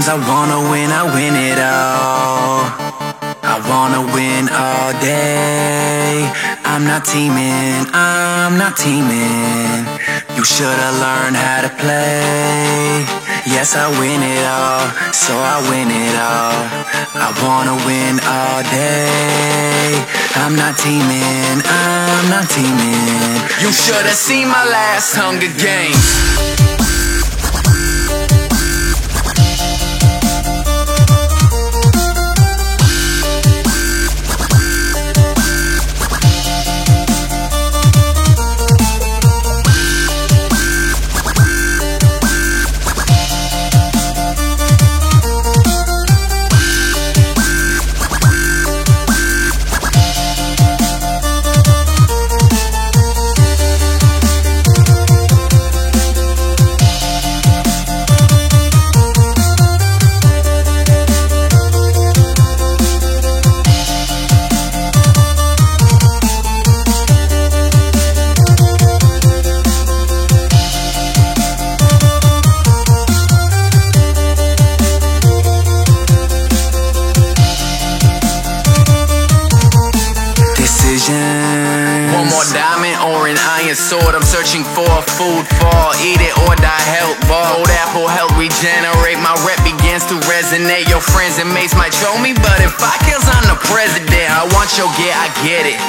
I wanna win, I win it all. I wanna win all day. I'm not teaming, I'm not teaming. You should've learned how to play. Yes, I win it all, so I win it all. I wanna win all day. I'm not teaming, I'm not teaming. You should've seen my last Hunger Games. One more diamond or an iron sword. I'm searching for a food for eat it or die help bar. Old apple help regenerate. My rep begins to resonate. Your friends and mates might troll me, but if I kills, I'm the president. I want your gear, I get it.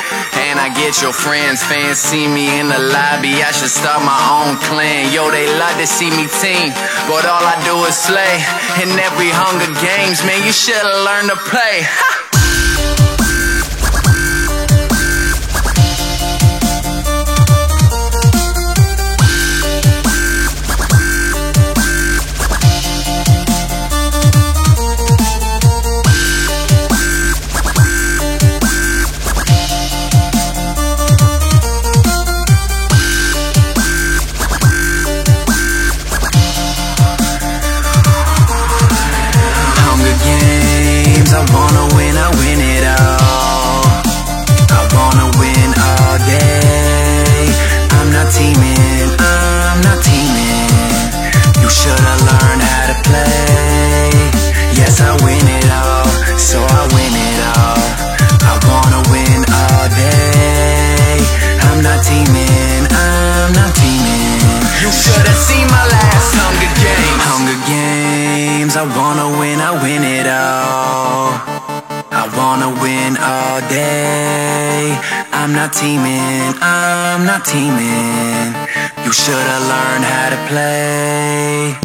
And I get your friends. Fans see me in the lobby, I should start my own clan. Yo, they love to see me team, but all I do is slay. In every Hunger Games, man, you should've learned to play. Ha! I wanna win, I win it all. I wanna win all day. I'm not teaming, I'm not teaming. You should've learned how to play. Yes, I win it all, so I win it all. I wanna win all day. I'm not teaming, I'm not teaming. You should've seen my last Hunger Games. Hunger Games, I wanna win, I win it all. I wanna win all day. I'm not teaming, I'm not teaming. You should've learned how to play.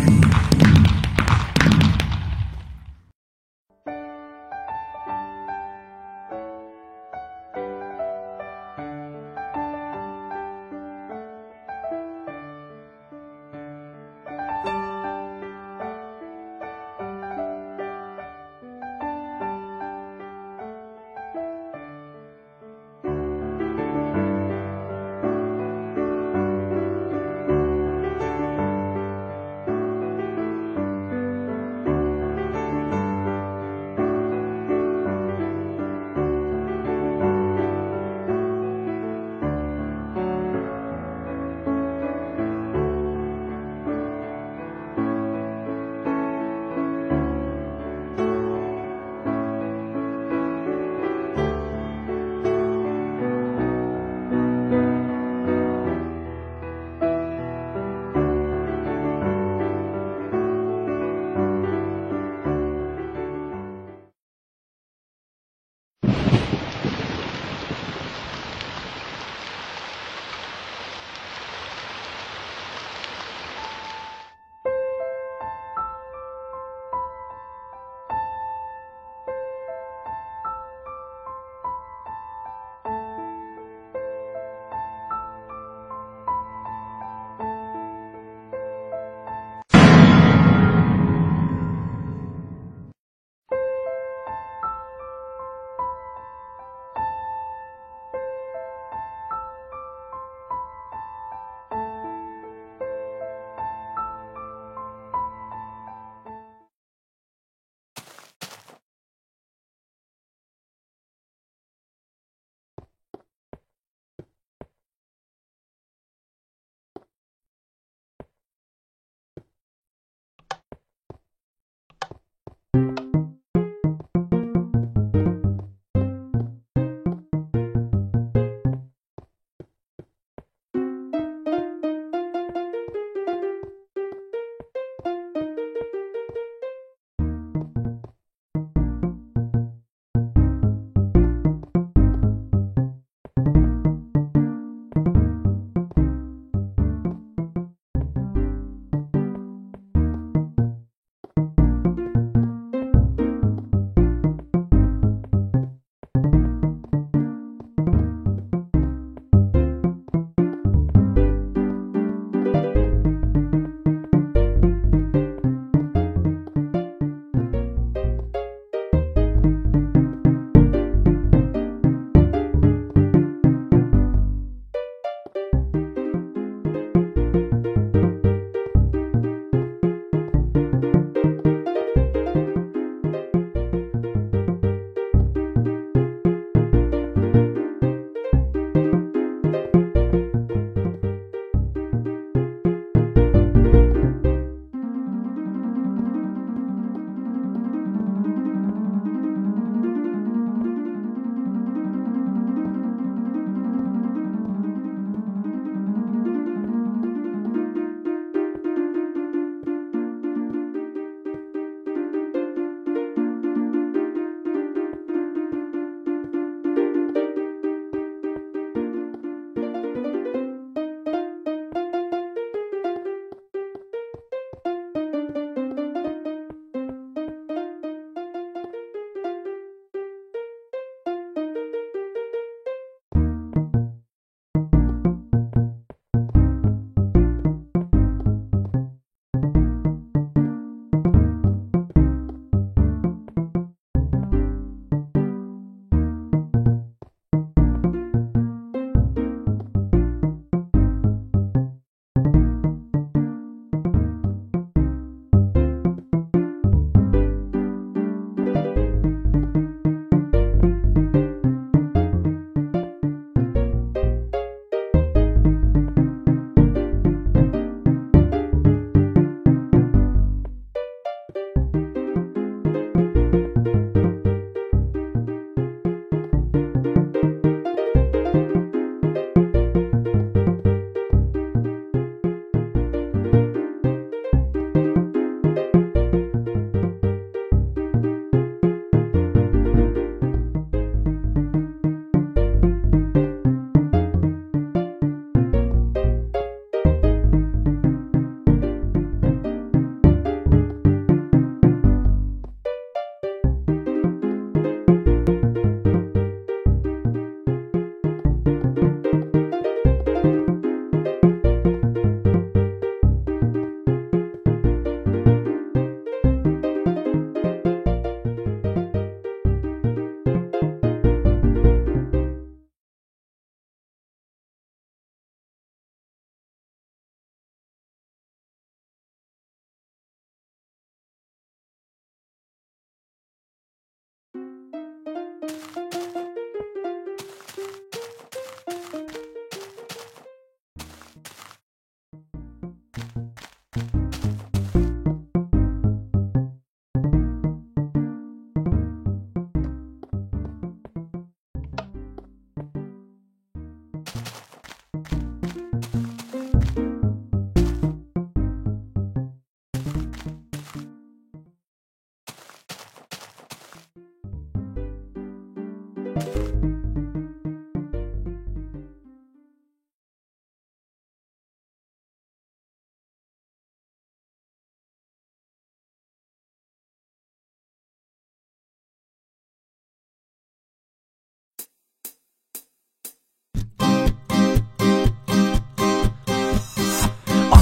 On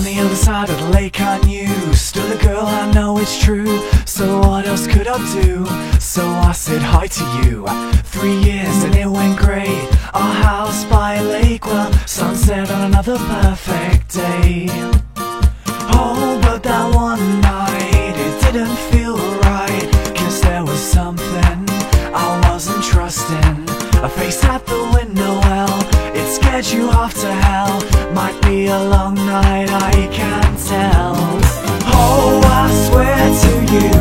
the other side of the lake I knew stood a girl, I know it's true. So what else could I do? So I said hi to you. 3 years and it went great. Our house by a lake, well, sunset on another perfect day. Oh, but that one night it didn't feel right, 'cause there was something I wasn't trusting. A face at the window, well, it scared you off to hell. Might be a long night, I can't tell. Oh, I swear to you,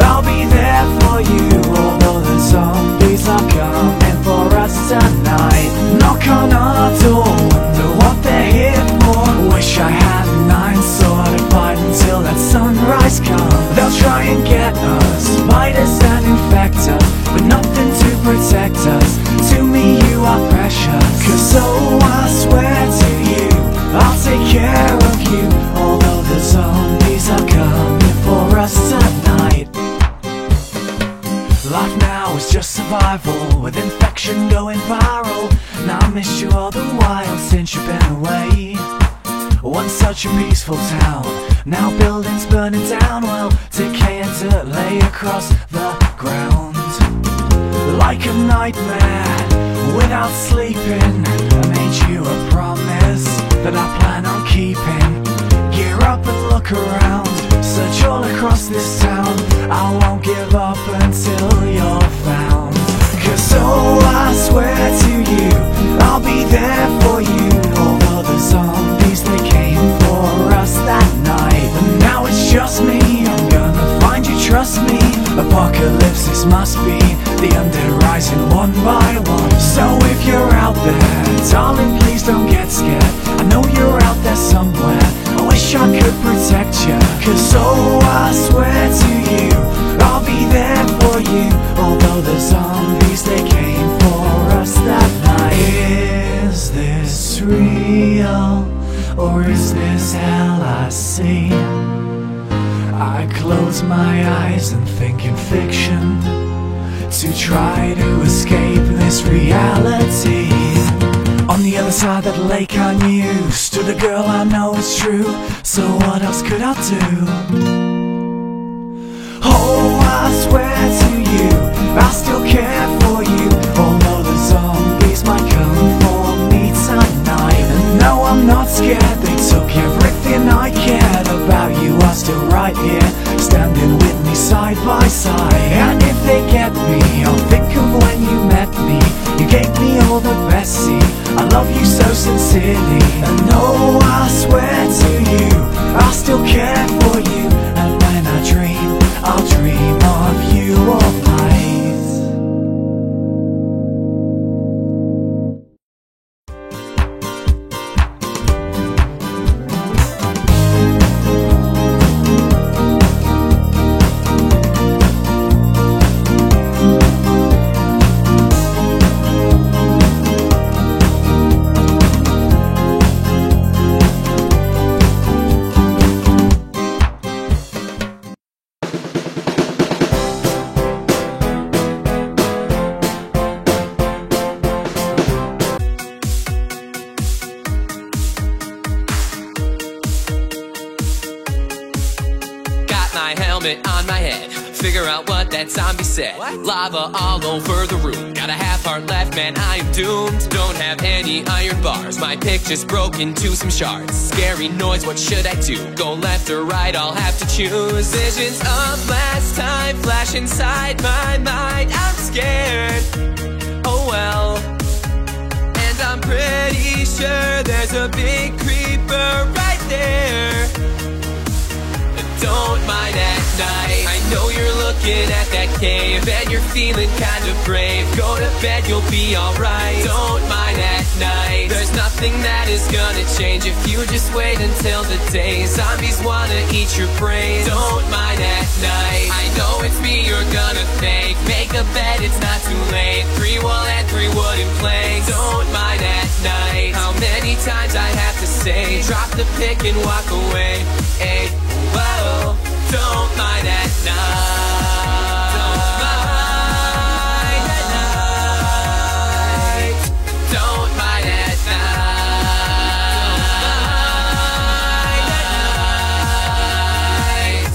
I'll be there for you. Although the zombies are coming for us tonight. Knock on our door, wonder what they're here for. Wish I had a 9 sword to fight until that sunrise comes. They'll try and get us, bite us and infect us, but nothing to protect us. To me you are precious, 'cause so I swear to you, I'll take care of you. Although the zombies are coming for us tonight. Life now is just survival, with infection going viral. Now I miss you all the while since you've been away. Once such a peaceful town, now buildings burning down. Well, decay and dirt lay across the ground. Like a nightmare, without sleeping, I made you a promise that I plan on keeping. Gear up and look around, search all across this town. I won't give up until you're found. 'Cause oh, I swear to you, I'll be there for you. Although the zombies, they came for us that night. And now it's just me, I'm gonna find you, trust me. Apocalypses must be the undead rising one by one. So if you're out there, darling, please don't get scared. I know you're out there somewhere, I wish I could protect you. 'Cause oh, I swear to you, I'll be there for you. Although the zombies, they came for us that night. Is this real, or is this hell I see? I close my eyes and think in fiction, to try to escape this reality. On the other side of the lake I knew stood a girl, I know it's true. So what else could I do? Oh, I swear to you, I still care for you. Although the zombies might come for me tonight. And no, I'm not scared, they took everything I cared about. You are still right here, standing with me side by side. And if they get me, I'll think of when you met me. You gave me all the best, see, I love you so sincerely. And no, I swear to you, I'll still care for you. And when I dream, I'll dream of you all night. On my head, figure out what that zombie said. What? Lava all over the room, got a half heart left, man, I am doomed. Don't have any iron bars, my pick just broke into some shards. Scary noise, what should I do? Go left or right, I'll have to choose. Visions of last time flash inside my mind. I'm scared, oh well. And I'm pretty sure there's a big creeper right there. don't mind at night. I know you're looking at that cave and you're feeling kind of brave. Go to bed, you'll be alright. Don't mind at night. There's nothing that is gonna change if you just wait until the day. Zombies wanna eat your brains. Don't mind at night. I know it's me you're gonna thank. Make a bed, it's not too late. 3 wool and 3 wooden planks. Don't mind at night. How many times I have to say, drop the pick and walk away. Hey, whoa, don't mind at night. Don't mind at night. Don't mind at night.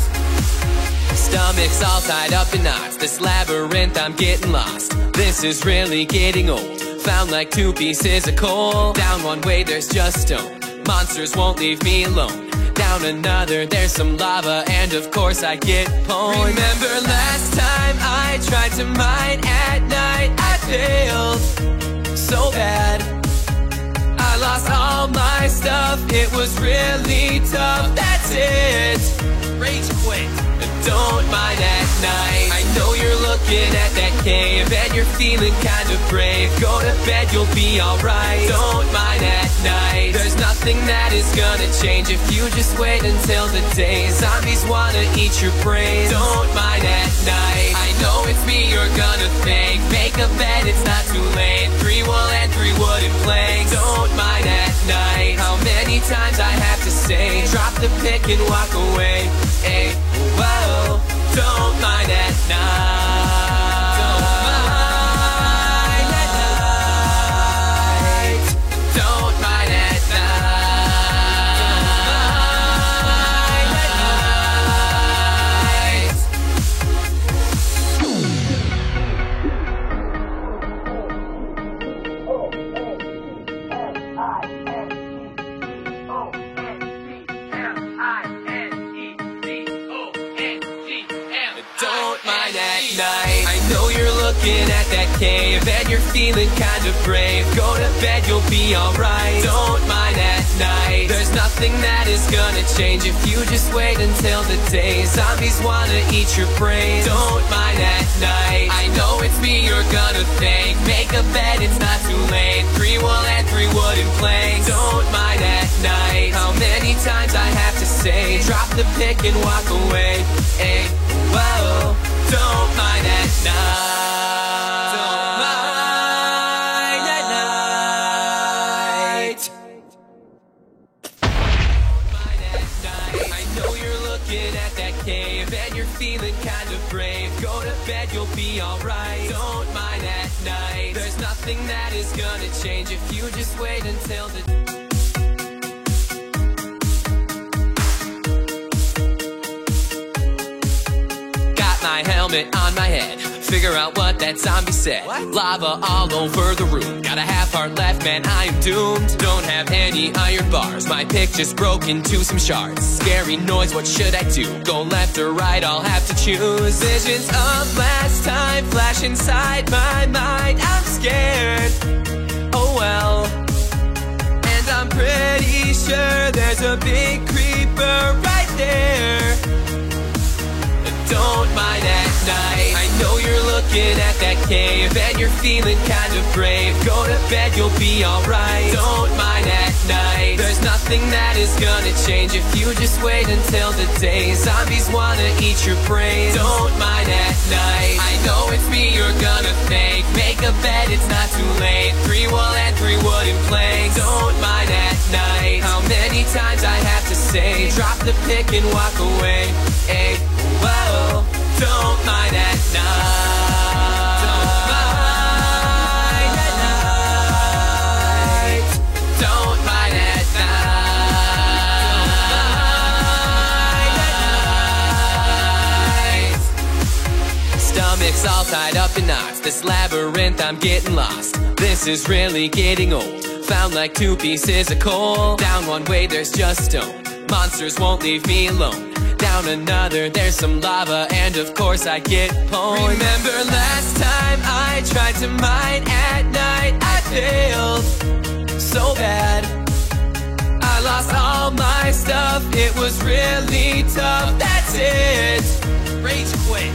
Stomach's all tied up in knots. This labyrinth, I'm getting lost. This is really getting old. Found like 2 pieces of coal. Down one way, there's just stone. Monsters won't leave me alone. Down another, there's some lava, and of course I get pwned. Remember last time I tried to mine at night? I failed so bad. I lost all my stuff, it was really tough. That's it, rage quit. Don't mind at night. I know you're looking at that cave and you're feeling kind of brave. Go to bed, you'll be alright. Don't mind at night. There's nothing that is gonna change if you just wait until the day. Zombies wanna eat your brains. Don't mind at night. I know it's me you're gonna thank. Make a bed, it's not too late. 3 wool and 3 wooden planks. Don't mind at night. How many times I have to say, drop the pick and walk away. Hey, whoa, don't mind at night. Don't mind at night. Don't mind at I know you're looking at that cave and you're feeling kind of brave. Go to bed, you'll be alright. Don't mind at night. There's nothing that is gonna change if you just wait until the day. Zombies wanna eat your brains. Don't mind at night. I know it's me you're gonna thank. Make a bed, it's not too late. 3 wool and 3 wooden planks. Don't mind at night. How many times I have to say, drop the pick and walk away. Hey, whoa, don't mind at night. Don't mind at night. Don't mind at night. I know you're looking at that cave and you're feeling kind of brave. Go to bed, you'll be alright. Don't mind at night. There's nothing that is gonna change if you just wait until the my helmet on my head, figure out what that zombie said. What? Lava all over the room, got a half heart left, man, I am doomed. Don't have any iron bars, my pick just broke into some shards. Scary noise, what should I do? Go left or right, I'll have to choose. Visions of last time flash inside my mind, I'm scared, oh well. And I'm pretty sure there's a big creeper right there. Don't mind at night. I know you're looking at that cave and you're feeling kind of brave. Go to bed, you'll be alright. Don't mind at night. There's nothing that is gonna change if you just wait until the day. Zombies wanna eat your brains. Don't mind at night. I know it's me you're gonna thank. Make a bed, it's not too late. 3 wool and 3 wooden planks. Don't mind at night. How many times I have to say, drop the pick and walk away. Hey, whoa, don't mind at night. Don't mind at night. Don't mind at night. Stomach's all tied up in knots. This labyrinth, I'm getting lost. This is really getting old. Found like 2 pieces of coal. Down one way, there's just stone. Monsters won't leave me alone. Down another, there's some lava, and of course I get pwned. Remember last time I tried to mine at night? I failed so bad. I I lost all my stuff, it was really tough. That's it, rage quit.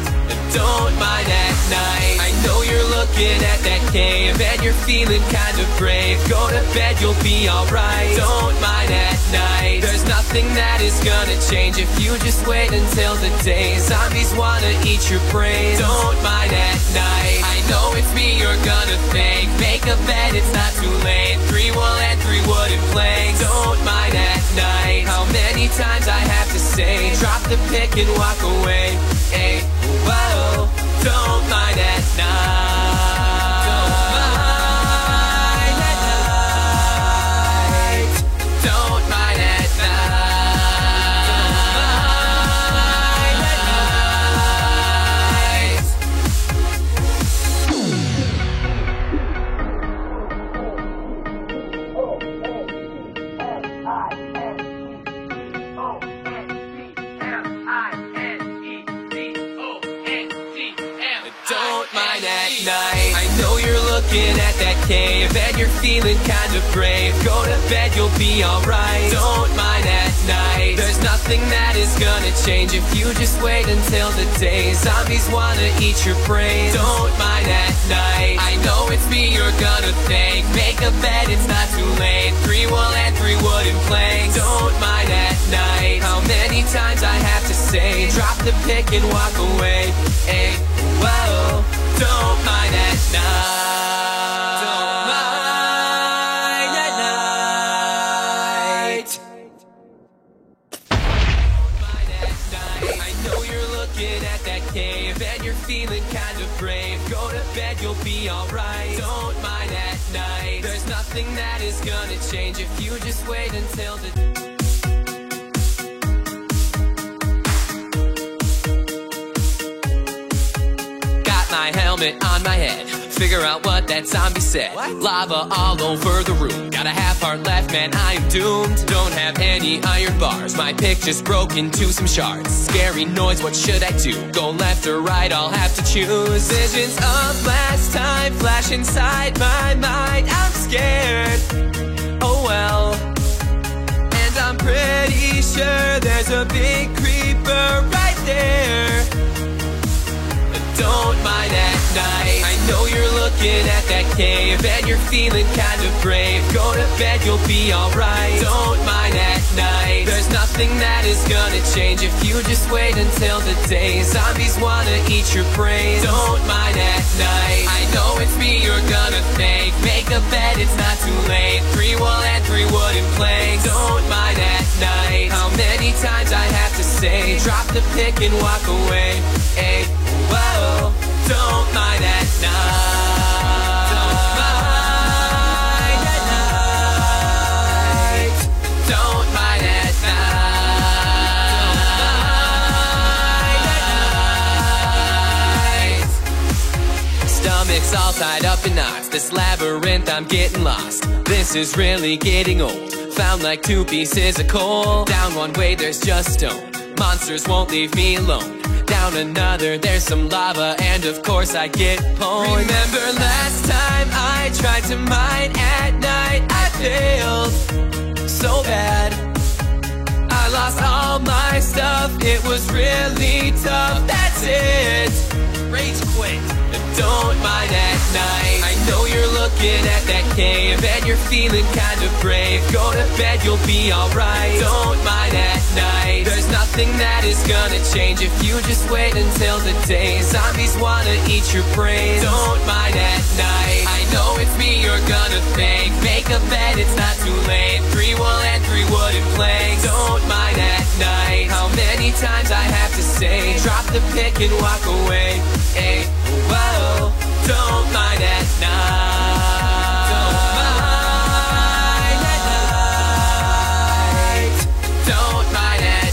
Don't mind at night. I know you're looking at that cave and you're feeling kind of brave. Go to bed, you'll be alright. Don't mind at night. There's nothing that is gonna change if you just wait until the day. Zombies wanna eat your brains. Don't mind at night. I know it's me you're gonna thank. Make a bed, it's not too late. 3 wool and 3 wooden planks. Don't mind at night. How many times I have to say, drop the pick and walk away. Hey, whoa, don't mind at night. Don't mind at night. Don't mind at night. Don't mind at night. I know you're looking at that cave and you're feeling kind of brave. Go to bed, you'll be alright. Don't mind at night. There's nothing that is gonna change if you just wait until the day. Zombies wanna eat your brains. Don't mind at night. I know it's me you're gonna thank. Make a bed, it's not too late. 3 wool and 3 wooden planks. Don't mind at night. How many times I have to say, drop the pick and walk away. Hey, whoa, don't mind at night. Don't mind at night. Don't mind at night. I know you're looking at that cave and you're feeling kind of brave. Go to bed, you'll be alright. Don't mind at night. There's nothing that is gonna change if you just wait until the my helmet on my head, figure out what that zombie said. Lava all over the room, got a half heart left, man, I'm doomed. Don't have any iron bars, my pick just broke into some shards. Scary noise, what should I do? Go left or right, I'll have to choose. Visions of last time flash inside my mind, I'm scared, oh well. And I'm pretty sure there's a big creeper right there. Don't mind at night. I know you're looking at that cave and you're feeling kind of brave. Go to bed, you'll be alright. Don't mind at night. There's nothing that is gonna change if you just wait until the day. Zombies wanna eat your brains. Don't mind at night. I know it's me you're gonna thank. Make a bed, it's not too late. 3 wool and 3 wooden planks. Don't mind at night. How many times I have to say, drop the pick and walk away. Hey, whoa, don't mind at night. Don't mind at night. Don't mind at night. Stomach's all tied up in knots. This labyrinth, I'm getting lost. This is really getting old. Found like 2 pieces of coal. Down one way, there's just stone. Monsters won't leave me alone. Down another, there's some lava, and of course I get pwned. Remember last time I tried to mine at night, I failed so bad. I lost all my stuff, it was really tough. That's it, rage quit. Don't mind at night. I know you're looking at that cave and you're feeling kind of brave. Go to bed, you'll be alright. Don't mind at night. There's nothing that is gonna change if you just wait until the day. Zombies wanna eat your brains. Don't mind at night. I know it's me you're gonna thank. Make a bed, it's not too late. 3 wool and 3 wooden planks. Don't mind at night. How many times I have to say, drop the pick and walk away. Hey, whoa, don't mind at night. Don't mind at night. Don't mind at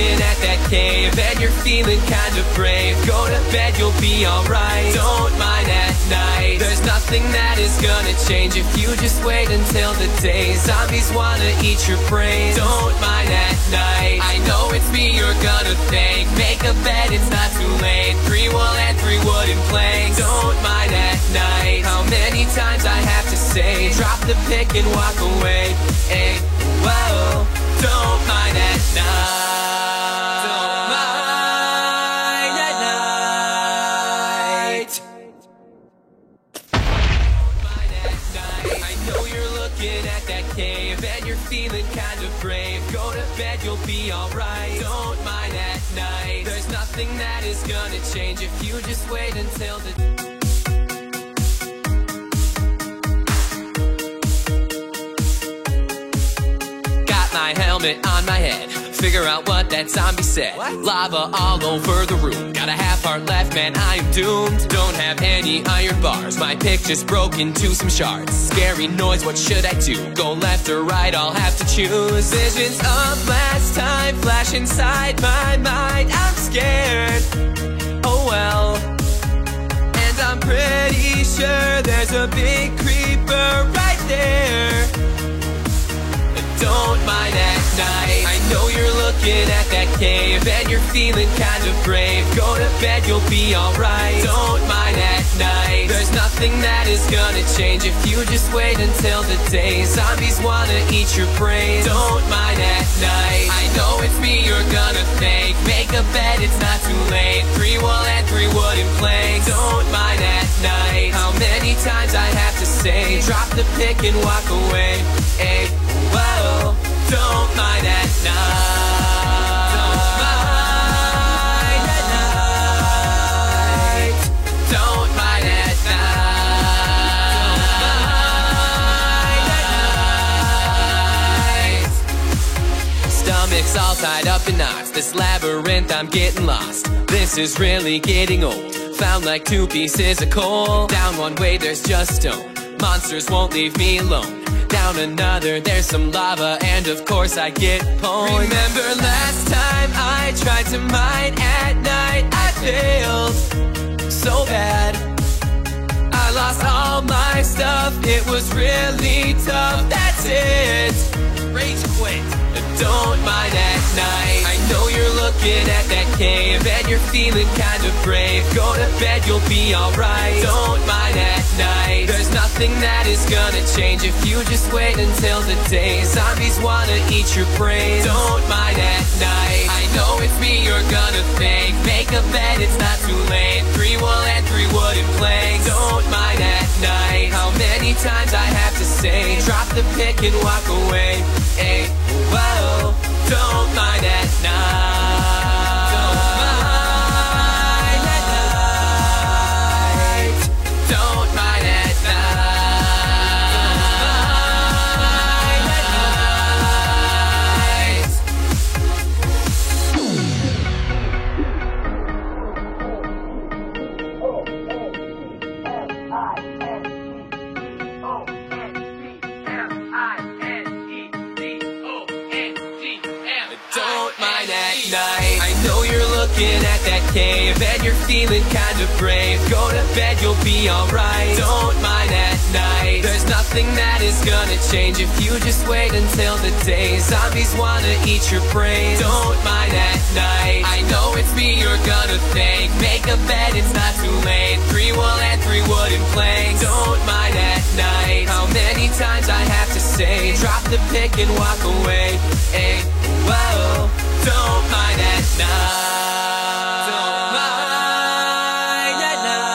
looking at that cave and you're feeling kind of brave, go to bed, you'll be alright. Don't mind at night, there's nothing that is gonna change if you just wait until the day. Zombies wanna eat your brains. Don't mind at night, I know it's me you're gonna thank. Make a bed, it's not too late. 3 wool and 3 wooden planks. Don't mind at night, how many times I have to say, drop the pick and walk away. Hey, whoa, don't mind at night. Don't mind at night. Don't mind at night. I know you're looking at that cave and you're feeling kind of brave. Go to bed, you'll be alright. Don't mind at night, there's nothing that is gonna change if you just wait until the my helmet on my head, figure out what that zombie said. What? Lava all over the room, got a half heart left, man, I'm doomed. Don't have any iron bars, my pick just broke into some shards. Scary noise, what should I do? Go left or right, I'll have to choose. Visions of last time flash inside my mind, I'm scared, oh well. And I'm pretty sure there's a big creeper right there. Don't mind at night, I know you're looking at that cave and you're feeling kind of brave. Go to bed, you'll be alright. Don't mind at night, there's nothing that is gonna change if you just wait until the day. Zombies wanna eat your brains. Don't mind at night, I know it's me you're gonna thank. Make a bed, it's not too late. 3 wool and 3 wooden planks. Don't mind at night, how many times I have to say, drop the pick and walk away. Hey, whoa, don't mind at night. Don't mind at night. Don't mind at night. Stomach's all tied up in knots. This labyrinth, I'm getting lost. This is really getting old. Found like 2 pieces of coal. Down one way, there's just stone. Monsters won't leave me alone. Down another, there's some lava, and of course I get pwned. Remember last time I tried to mine at night, I failed so bad. I lost all my stuff, it was really tough, that's it. Rage quit. Don't mind at night, I know you're looking at that cave and you're feeling kind of brave. Go to bed, you'll be alright. Don't mind at night, there's nothing that is gonna change if you just wait until the day. Zombies wanna eat your brains. Don't mind at night, I know it's me you're gonna thank. Make a bed, it's not too late. 3 wool and 3 wooden planks. Don't mind at night, how many times I have to say, drop the pick and walk away. Hey, whoa, don't mind at night. Don't mind at night. Don't mind at I know you're looking at that cave and you're feeling kind of brave. Go to bed, you'll be alright. Don't mind at night, there's nothing that is gonna change if you just wait until the day. Zombies wanna eat your brains. Don't mind at night, I know it's me you're gonna thank. Make a bed, it's not too late. 3 wool and 3 wooden planks. Don't mind at night, how many times I have to say, drop the pick and walk away. Hey, whoa, don't mind at night. Don't mind at night.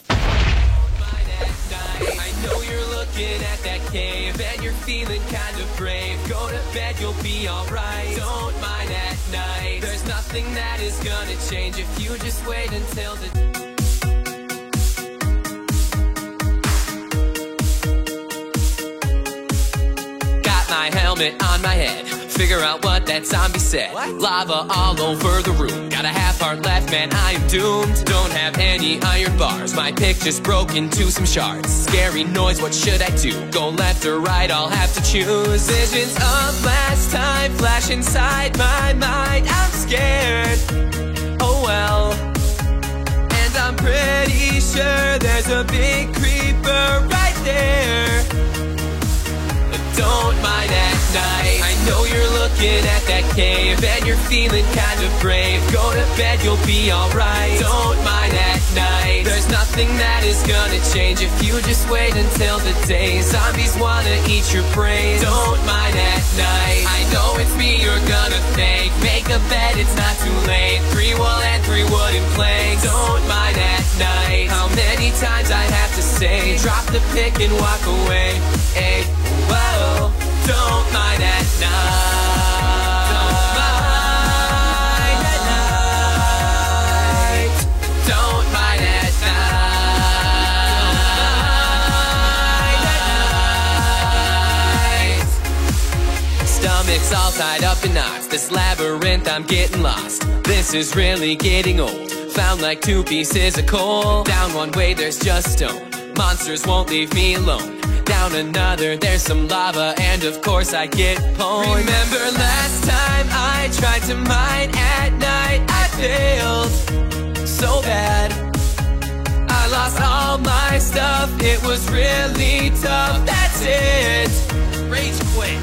Don't mind at night, I know you're looking at that cave and you're feeling kind of brave. Go to bed, you'll be alright. Don't mind at night, there's nothing that is gonna change if you just wait until the my helmet on my head, Figure out what that zombie said. Lava all over the room. Got a half heart left, man, I am doomed. Don't have any iron bars. My pick just broke into some shards. Scary noise, what should I do? Go left or right, I'll have to choose. Visions of last time flash inside my mind. I'm scared, oh well. And I'm pretty sure there's a big creeper right there. Don't mind at night. I know you're looking at that cave and you're feeling kind of brave. Go to bed, you'll be alright. Don't mind at night. There's nothing that is gonna change if you just wait until the day. Zombies wanna eat your brains. Don't mind at night. I know it's me you're gonna thank. Make a bed, it's not too late. 3 wool and 3 wooden planks. Don't mind at night. How many times I have to say, drop the pick and walk away. Hey, whoa, don't mind at night. Don't mind at night. Don't mind at night. Stomach's all tied up in knots. This labyrinth, I'm getting lost. This is really getting old. Found like 2 pieces of coal. Down one way, there's just stone. Monsters won't leave me alone. Down another, there's some lava, and of course I get pwned. Remember last time I tried to mine at night? I failed so bad. I lost all my stuff, it was really tough. That's it, rage quit.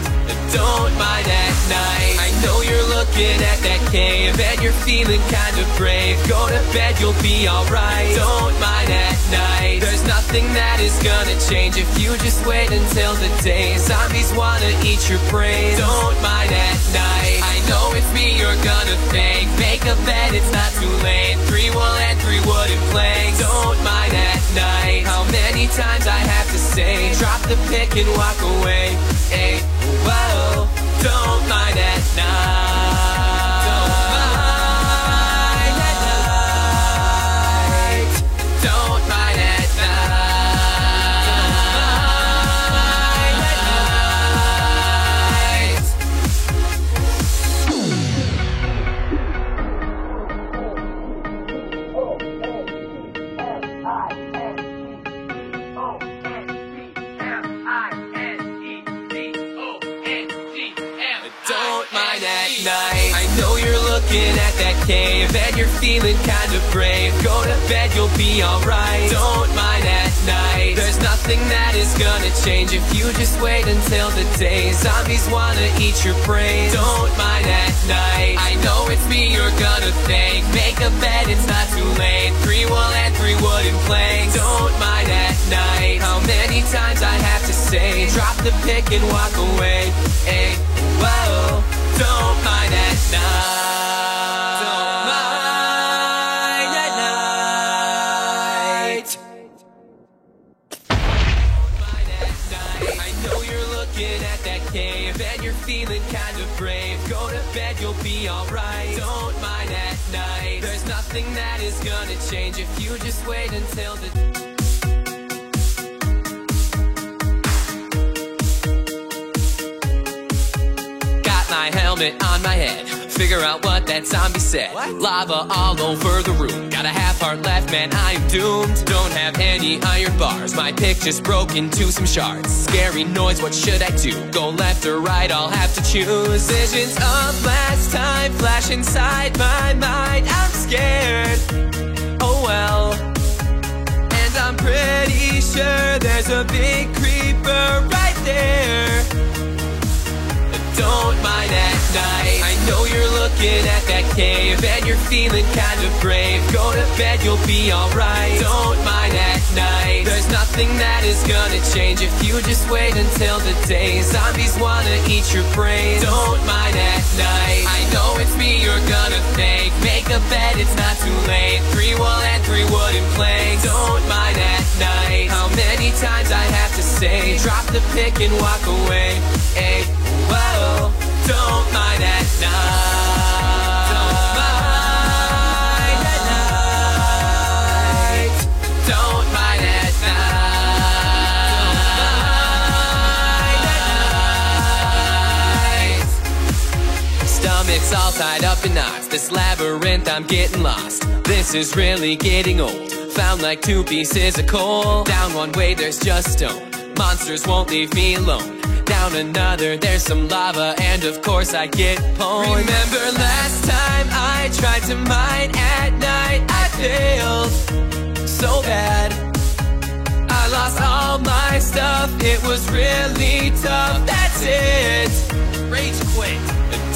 Don't mind at night. I know you're looking at that cave and you're feeling kind of brave. Go to bed, you'll be alright. Don't mind at night. There's nothing that is gonna change if you just wait until the day. Zombies wanna eat your brains. Don't mind at night. I know it's me you're gonna thank. Make a bed, it's not too late. 3 wool and 3 wooden planks. Don't mind at night. How many times I have to say, drop the pick and walk away. Hey, whoa, don't mind at night. Don't mind at night. Don't mind at night. I know you're looking at that cave and you're feeling kind of brave. Go to bed, you'll be alright. Don't mind at night. There's nothing that is gonna change if you just wait until the day. Zombies wanna eat your brains. Don't mind at night. I know it's me you're gonna thank. Make a bed, it's not too late. 3 wool and 3 wooden planks. Don't mind at night. How many times I have to say, drop the pick and walk away. Hey, whoa, don't mind at night. Don't mind at night. Don't mind at night. I know you're looking at that cave and you're feeling kind of brave. Go to bed, you'll be alright. Don't mind at night. There's nothing that is gonna change if you just wait until the my helmet on my head. Figure out what that zombie said. Lava all over the room. Got a half heart left, man, I am doomed. Don't have any iron bars. My pick just broke into some shards. Scary noise, what should I do? Go left or right, I'll have to choose. Visions of last time flash inside my mind. I'm scared, oh well. And I'm pretty sure there's a big creeper right there. Don't mind at night. I know you're looking at that cave and you're feeling kind of brave. Go to bed, you'll be alright. Don't mind at night. There's nothing that is gonna change if you just wait until the day. Zombies wanna eat your brains. Don't mind at night. I know it's me you're gonna thank. Make a bed, it's not too late. 3 wool and 3 wooden planks. Don't mind at night. How many times I have to say, drop the pick and walk away. Hey, whoa, don't mind at night. Don't mind at night. Don't mind at night. Stomach's all tied up in knots. This labyrinth, I'm getting lost. This is really getting old. Found like 2 pieces of coal. Down one way, there's just stone. Monsters won't leave me alone. Down another, there's some lava, and of course I get pwned. Remember last time I tried to mine at night? I failed so bad. I lost all my stuff, it was really tough. That's it, rage quit.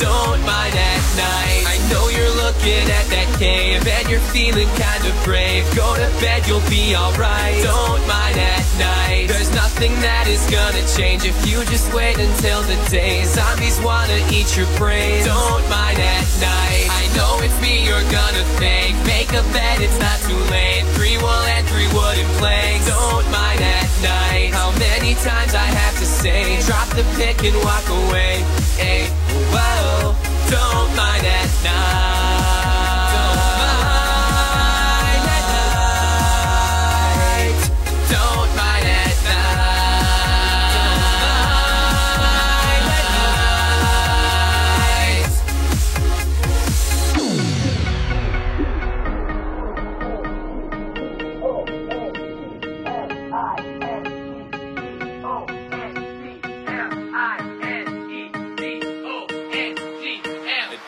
Don't mind at night. I know you're looking at that cave and you're feeling kinda brave. Go to bed, you'll be alright. Don't mind at night. There's nothing that is gonna change if you just wait until the day. Zombies wanna eat your brain. Don't mind at night. I know it's me you're gonna thank. Make a bed, it's not too late. 3 wool and 3 wooden planks. Don't mind at night. How many times I have to say, drop the pick and walk away. Hey, whoa, don't mind at night. Don't mind at night. Don't mind at night.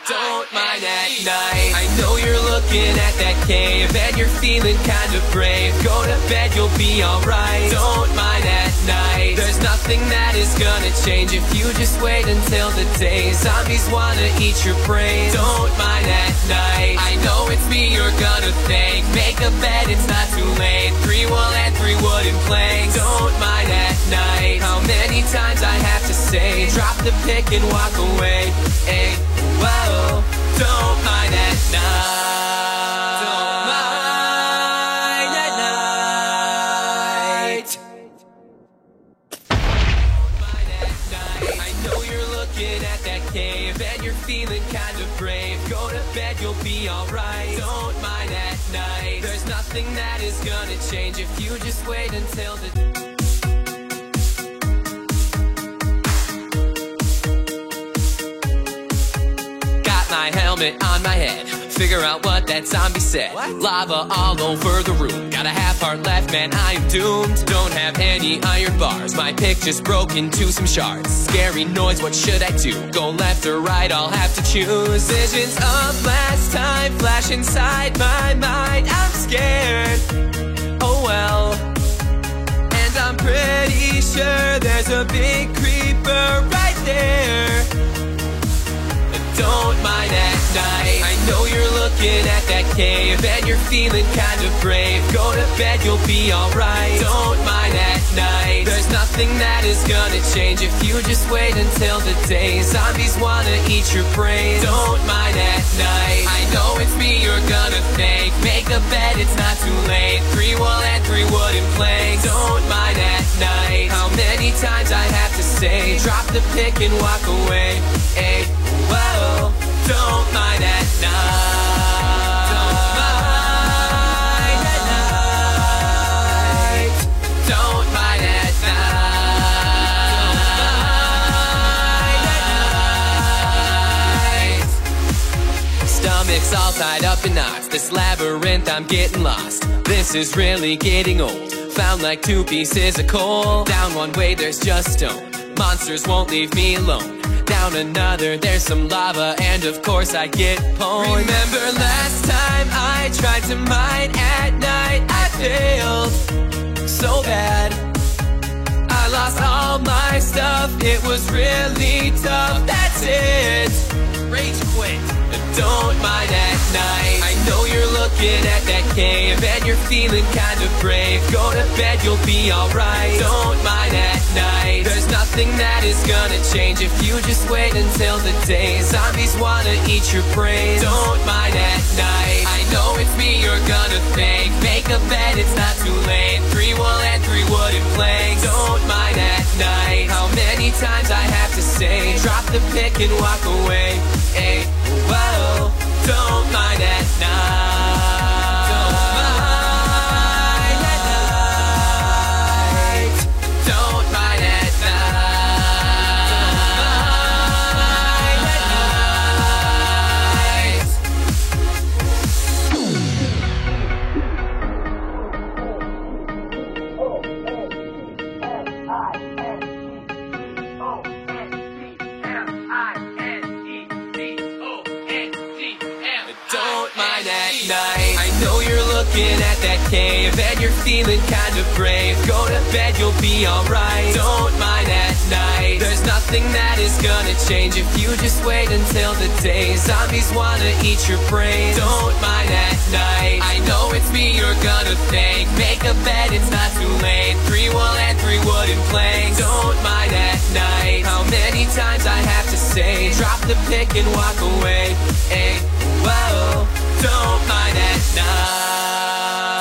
Don't mind at night. I know you're looking at that cave and you're feeling kinda brave. Go to bed, you'll be alright. Don't mind at night. There's nothing that is gonna change if you just wait until the day. Zombies wanna eat your brain. Don't mind at night. I know it's me you're gonna thank. Make a bed, it's not too late. 3 wool and 3 wooden planks. Don't mind at night. How many times I have to say, drop the pick and walk away. Hey, whoa, don't mind at night. Don't mind at night. Don't mind at night. I know you're looking at that cave and you're feeling kinda brave. Go to bed, you'll be alright. Don't mind at night. There's nothing that is gonna change if you just wait until the my helmet on my head. Figure out what that zombie said. What? Lava all over the room. Got a half heart left, man, I am doomed. Don't have any iron bars. My pick just broke into some shards. Scary noise, what should I do? Go left or right, I'll have to choose. Visions of last time flash inside my mind. I'm scared, oh well. And I'm pretty sure there's a big creeper right there. Don't mind at night. I know you're looking at that cave and you're feeling kinda brave. Go to bed, you'll be alright. Don't mind at night. There's nothing that is gonna change if you just wait until the day. Zombies wanna eat your brain. Don't mind at night. I know it's me you're gonna thank. Make a bed, it's not too late. 3 wool and 3 wooden planks. Don't mind at night. How many times I have to say, drop the pick and walk away. Hey, whoa, don't mind at night. Don't mind at night. Don't mind at night. Stomach's all tied up in knots. This labyrinth, I'm getting lost. This is really getting old. Found like 2 pieces of coal. Down one way, there's just stone. Monsters won't leave me alone. Down another, there's some lava, and of course I get pwned. Remember last time I tried to mine at night? I failed so bad. I lost all my stuff, it was really tough. That's it, rage quit. Don't mind at night. I know you're looking at that cave and you're feeling kinda brave. Go to bed, you'll be alright. Don't mind at night. There's nothing that is gonna change if you just wait until the day. Zombies wanna eat your brain. Don't mind at night. I know it's me you're gonna thank. Make a bed, it's not too late. 3 wool and 3 wooden planks. Don't mind at night. How many times I have to say, drop the pick and walk away. Hey, whoa, don't mind at night. Don't mind at night. Don't mind at night. looking at that cave and you're feeling kind of brave, go to bed, you'll be alright. Don't mind at night, there's nothing that is gonna change if you just wait until the day. Zombies wanna eat your brains. Don't mind at night, I know it's me you're gonna thank. Make a bed, it's not too late. 3 wool and 3 wooden planks. Don't mind at night, how many times I have to say, drop the pick and walk away. Hey, whoa, don't mind at night.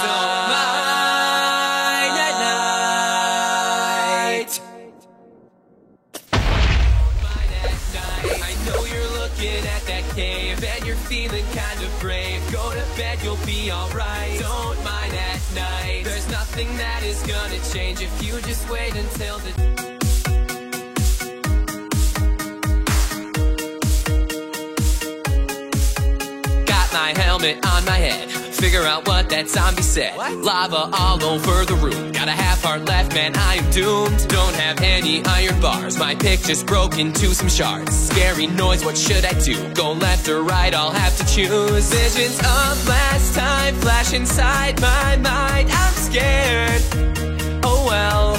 Don't mind at night. Don't mind at night. I know you're looking at that cave and you're feeling kind of brave. Go to bed, you'll be alright. Don't mind at night, there's nothing that is gonna change if you just wait until the my helmet on my head, figure out what that zombie said. What? Lava all over the room, got a half heart left, man, I am doomed. Don't have any iron bars, my pick just broke into some shards. Scary noise, what should I do? Go left or right, I'll have to choose. Visions of last time flash inside my mind, I'm scared, oh well.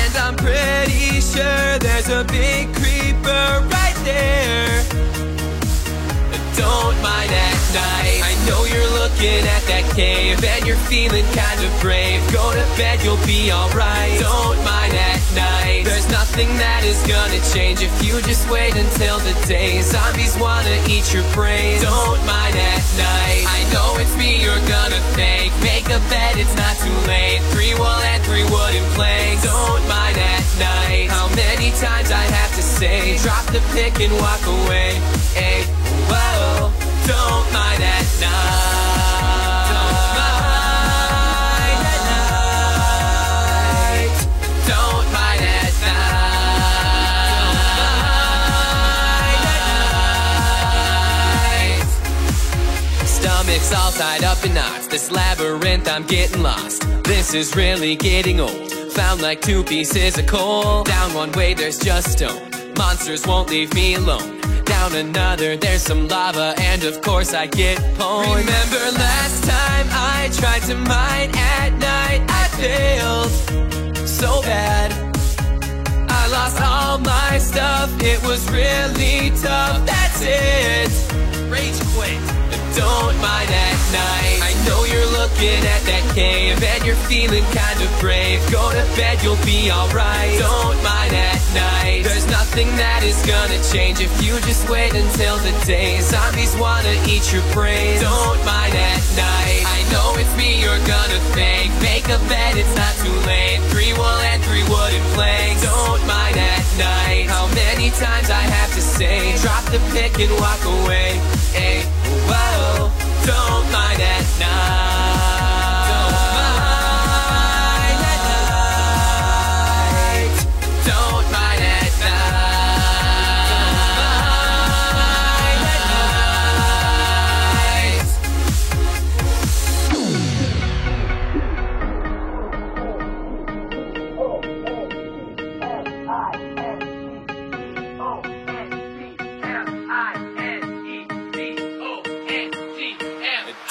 And I'm pretty sure there's a big creeper right there. Don't mind at night, I know you're looking at that cave and you're feeling kind of brave. Go to bed, you'll be alright. Don't mind at night, there's nothing that is gonna change if you just wait until the day. Zombies wanna eat your brains. Don't mind at night, I know it's me you're gonna thank. Make a bed, it's not too late. 3 wool and 3 wooden planks. Don't mind at night, how many times I have to say, drop the pick and walk away. Hey, whoa, don't mind at night. Don't mind at night. Don't mind at night. Stomach's all tied up in knots. This labyrinth, I'm getting lost. This is really getting old. Found like 2 pieces of coal. Down one way, there's just stone. Monsters won't leave me alone. Down another, there's some lava, and of course I get pwned. Remember last time I tried to mine at night, I failed so bad. I lost all my stuff, it was really tough, that's it. Rage quit. Don't mind at night, I know you're looking at that cave and you're feeling kind of brave. Go to bed, you'll be alright. Don't mind at night, there's nothing that is gonna change if you just wait until the day. Zombies wanna eat your brains. Don't mind at night, I know it's me you're gonna thank. Make a bed, it's not too late. 3 wool and 3 wooden planks. Don't mind at night, how many times I have to say, drop the pick and walk away. Hey, whoa, don't mind at night. Don't mind at night.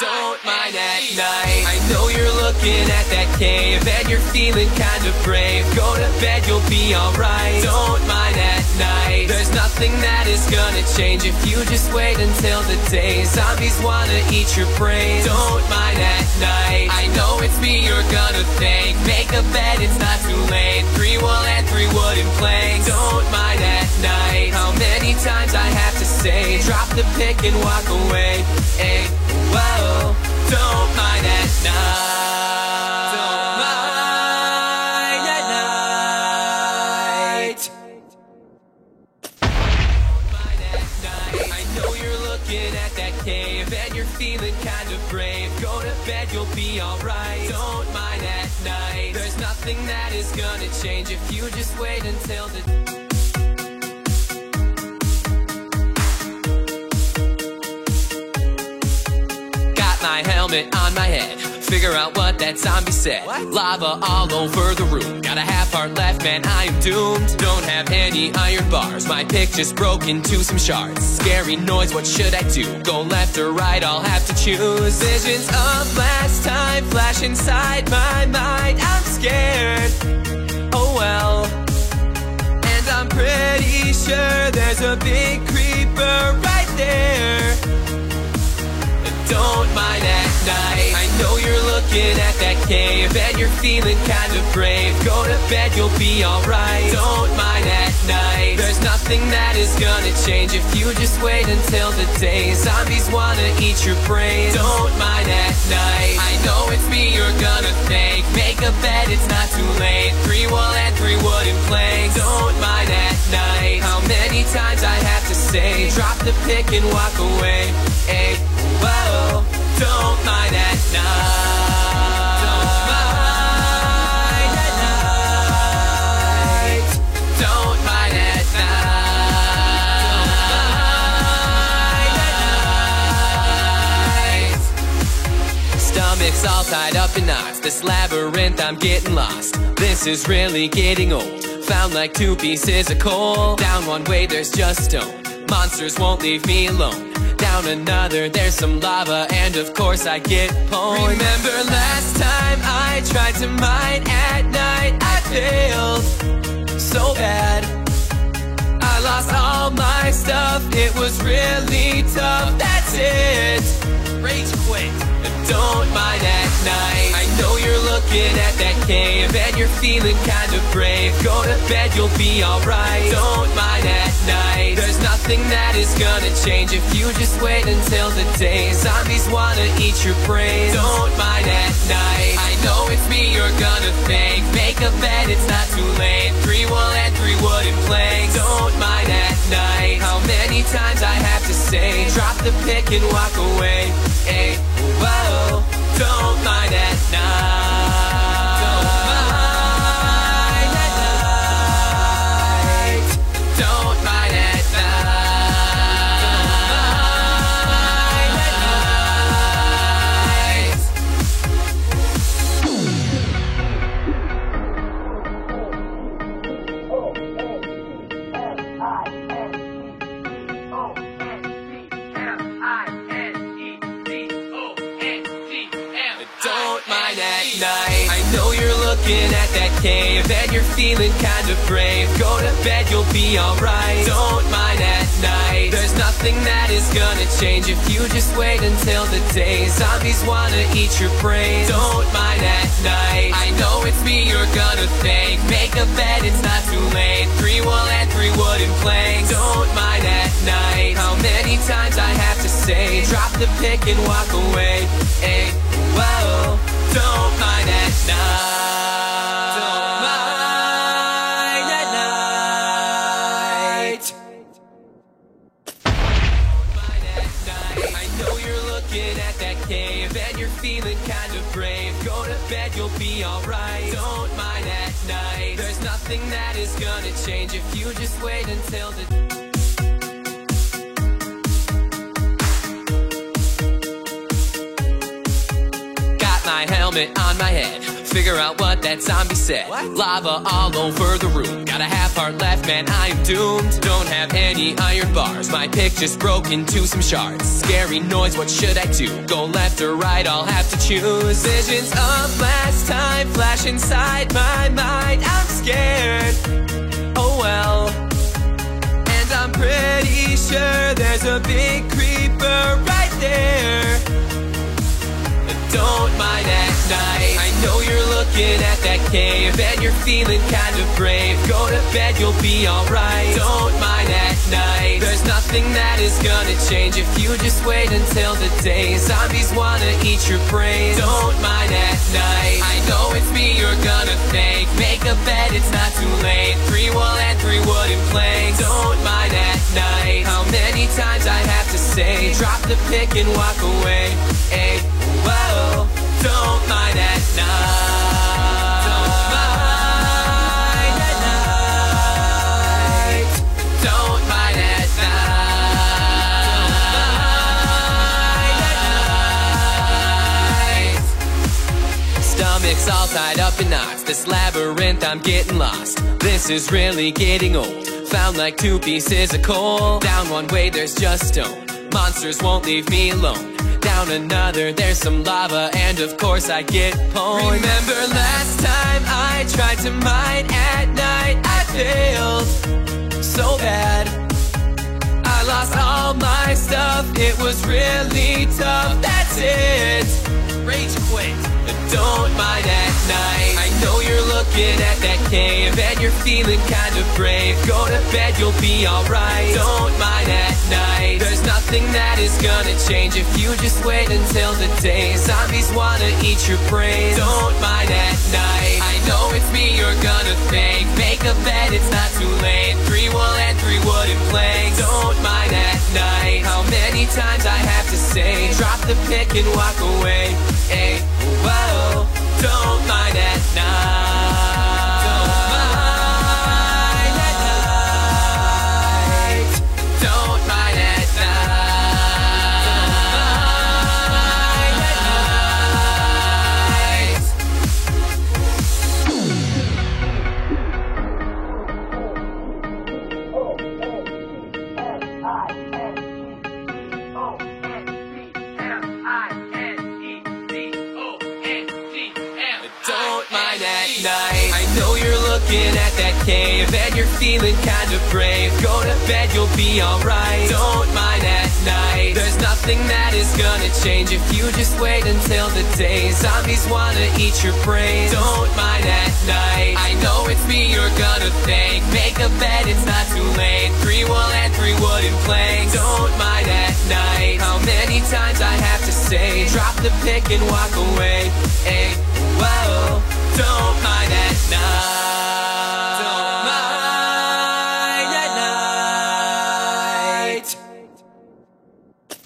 Don't mind at night. I know you're looking at that cave and you're feeling kind of brave. Go to bed, you'll be alright. Don't mind at night, there's nothing that is gonna change if you just wait until the day. Zombies wanna eat your brains. Don't mind at night, I know it's me you're gonna thank. Make a bed, it's not too late. 3 wool and 3 wooden planks. Don't mind at night, how many times I have to say, drop the pick and walk away. Hey, whoa, don't mind at night. Don't mind at night. Don't mind at night, I know you're looking at that cave and you're feeling kind of brave. Go to bed, you'll be alright. Don't mind at night, there's nothing that is gonna change if you just wait until the my helmet on my head, figure out what that zombie said. What? Lava all over the room, got a half heart heart left, man, I am doomed. Don't have any iron bars, my pick just broke into some shards. Scary noise, what should I do? Go left or right, I'll have to choose. Visions of last time flash inside my mind. I'm scared, oh well. And I'm pretty sure there's a big creeper right there. Don't mind at night, I know you're looking at that cave and you're feeling kind of brave. Go to bed, you'll be alright. Don't mind at night, there's nothing that is gonna change if you just wait until the day. Zombies wanna eat your brains. Don't mind at night, I know it's me you're gonna thank. Make a bed, it's not too late. 3 wool and 3 wooden planks. Don't mind at night, how many times I have to say, drop the pick and walk away. Hey, whoa, don't mind at night. Don't mind at night. Don't mind at night. Stomach's all tied up in knots. This labyrinth, I'm getting lost. This is really getting old. Found like 2 pieces of coal. Down one way, there's just stone. Monsters won't leave me alone. Down another, there's some lava, and of course I get pwned. Remember last time I tried to mine at night? I failed so bad. I lost all my stuff, it was really tough. That's it, rage quit. Don't mind at night, I know you're looking at that cave and you're feeling kind of brave. Go to bed, you'll be alright. Don't mind at night, there's nothing that is gonna change if you just wait until the day. Zombies wanna eat your brains. Don't mind at night, I know it's me you're gonna thank. Make a bed, it's not too late. 3 wool and 3 wooden planks. Don't mind at night, how many times I have to say, drop the pick and walk away. Hey, whoa, don't mind at night. Don't mind at night. Don't mind at night. I know you're looking at that cave and you're feeling kind of brave. Go to bed, you'll be alright. Don't mind at night, there's nothing that is gonna change if you just wait until the day. Zombies wanna eat your brains. Don't mind at night, I know it's me you're gonna thank. Make a bed, it's not too late. 3 wool and 3 wooden planks. Don't mind at night, how many times I have to say, drop the pick and walk away. Hey, whoa, don't mind at night. Don't mind at night. Don't mind at night, I know you're looking at that cave and you're feeling kind of brave. Go to bed, you'll be alright. Don't mind at night, there's nothing that is gonna change if you just wait until the my helmet on my head, figure out what that zombie said. What? Lava all over the room, got a half heart left, man, I am doomed. Don't have any iron bars, my pick just broke into some shards. Scary noise, what should I do? Go left or right, I'll have to choose. Visions of last time flash inside my mind. I'm scared, oh well. And I'm pretty sure there's a big creeper right there. Don't mind at night, I know you're looking at that cave and you're feeling kind of brave. Go to bed, you'll be alright. Don't mind at night, there's nothing that is gonna change if you just wait until the day. Zombies wanna eat your brains. Don't mind at night, I know it's me you're gonna thank. Make a bed, it's not too late. 3 wool and 3 wooden planks. Don't mind at night, how many times I have to say, drop the pick and walk away. Hey, whoa, don't mind at night. Don't mind at night. Don't mind at night. Stomach's all tied up up in knots. This labyrinth, I'm getting lost. This is really getting old. Found like two pieces of coal. Down one way, there's just stone. Monsters won't leave me alone. Down another, there's some lava, and of course I get pwned. Remember last time I tried to mine at night? I failed so bad. I lost all my stuff, it was really tough. That's it, rage quit. Don't mind at night. I know you're looking at that cave and you're feeling kind of brave. Go to bed, you'll be alright. Don't mind at night. There's nothing that is gonna change if you just wait until the day. Zombies wanna eat your brains. Don't mind at night. I know it's me you're gonna thank. Make a bed, it's not too late. 3 wool and 3 wooden planks. Don't mind at night. How many times I have to say, drop the pick and walk away. Hey, whoa, don't mind at night. Don't mind at night. Don't mind at I know you're looking at that cave and you're feeling kind of brave. Go to bed, you'll be alright. Don't mind at night. There's nothing that is gonna change if you just wait until the day. Zombies wanna eat your brains. Don't mind at night. I know it's me you're gonna thank. Make a bed, it's not too late. 3 wool and 3 wooden planks. Don't mind at night. How many times I have to say, drop the pick and walk away. Hey, whoa. Don't mind at night. Don't mind at night.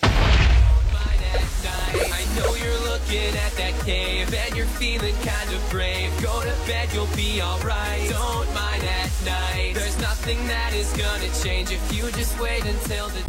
Don't mind at night. I know you're looking at that cave and you're feeling kind of brave. Go to bed, you'll be alright. Don't mind at night. There's nothing that is gonna change if you just wait until the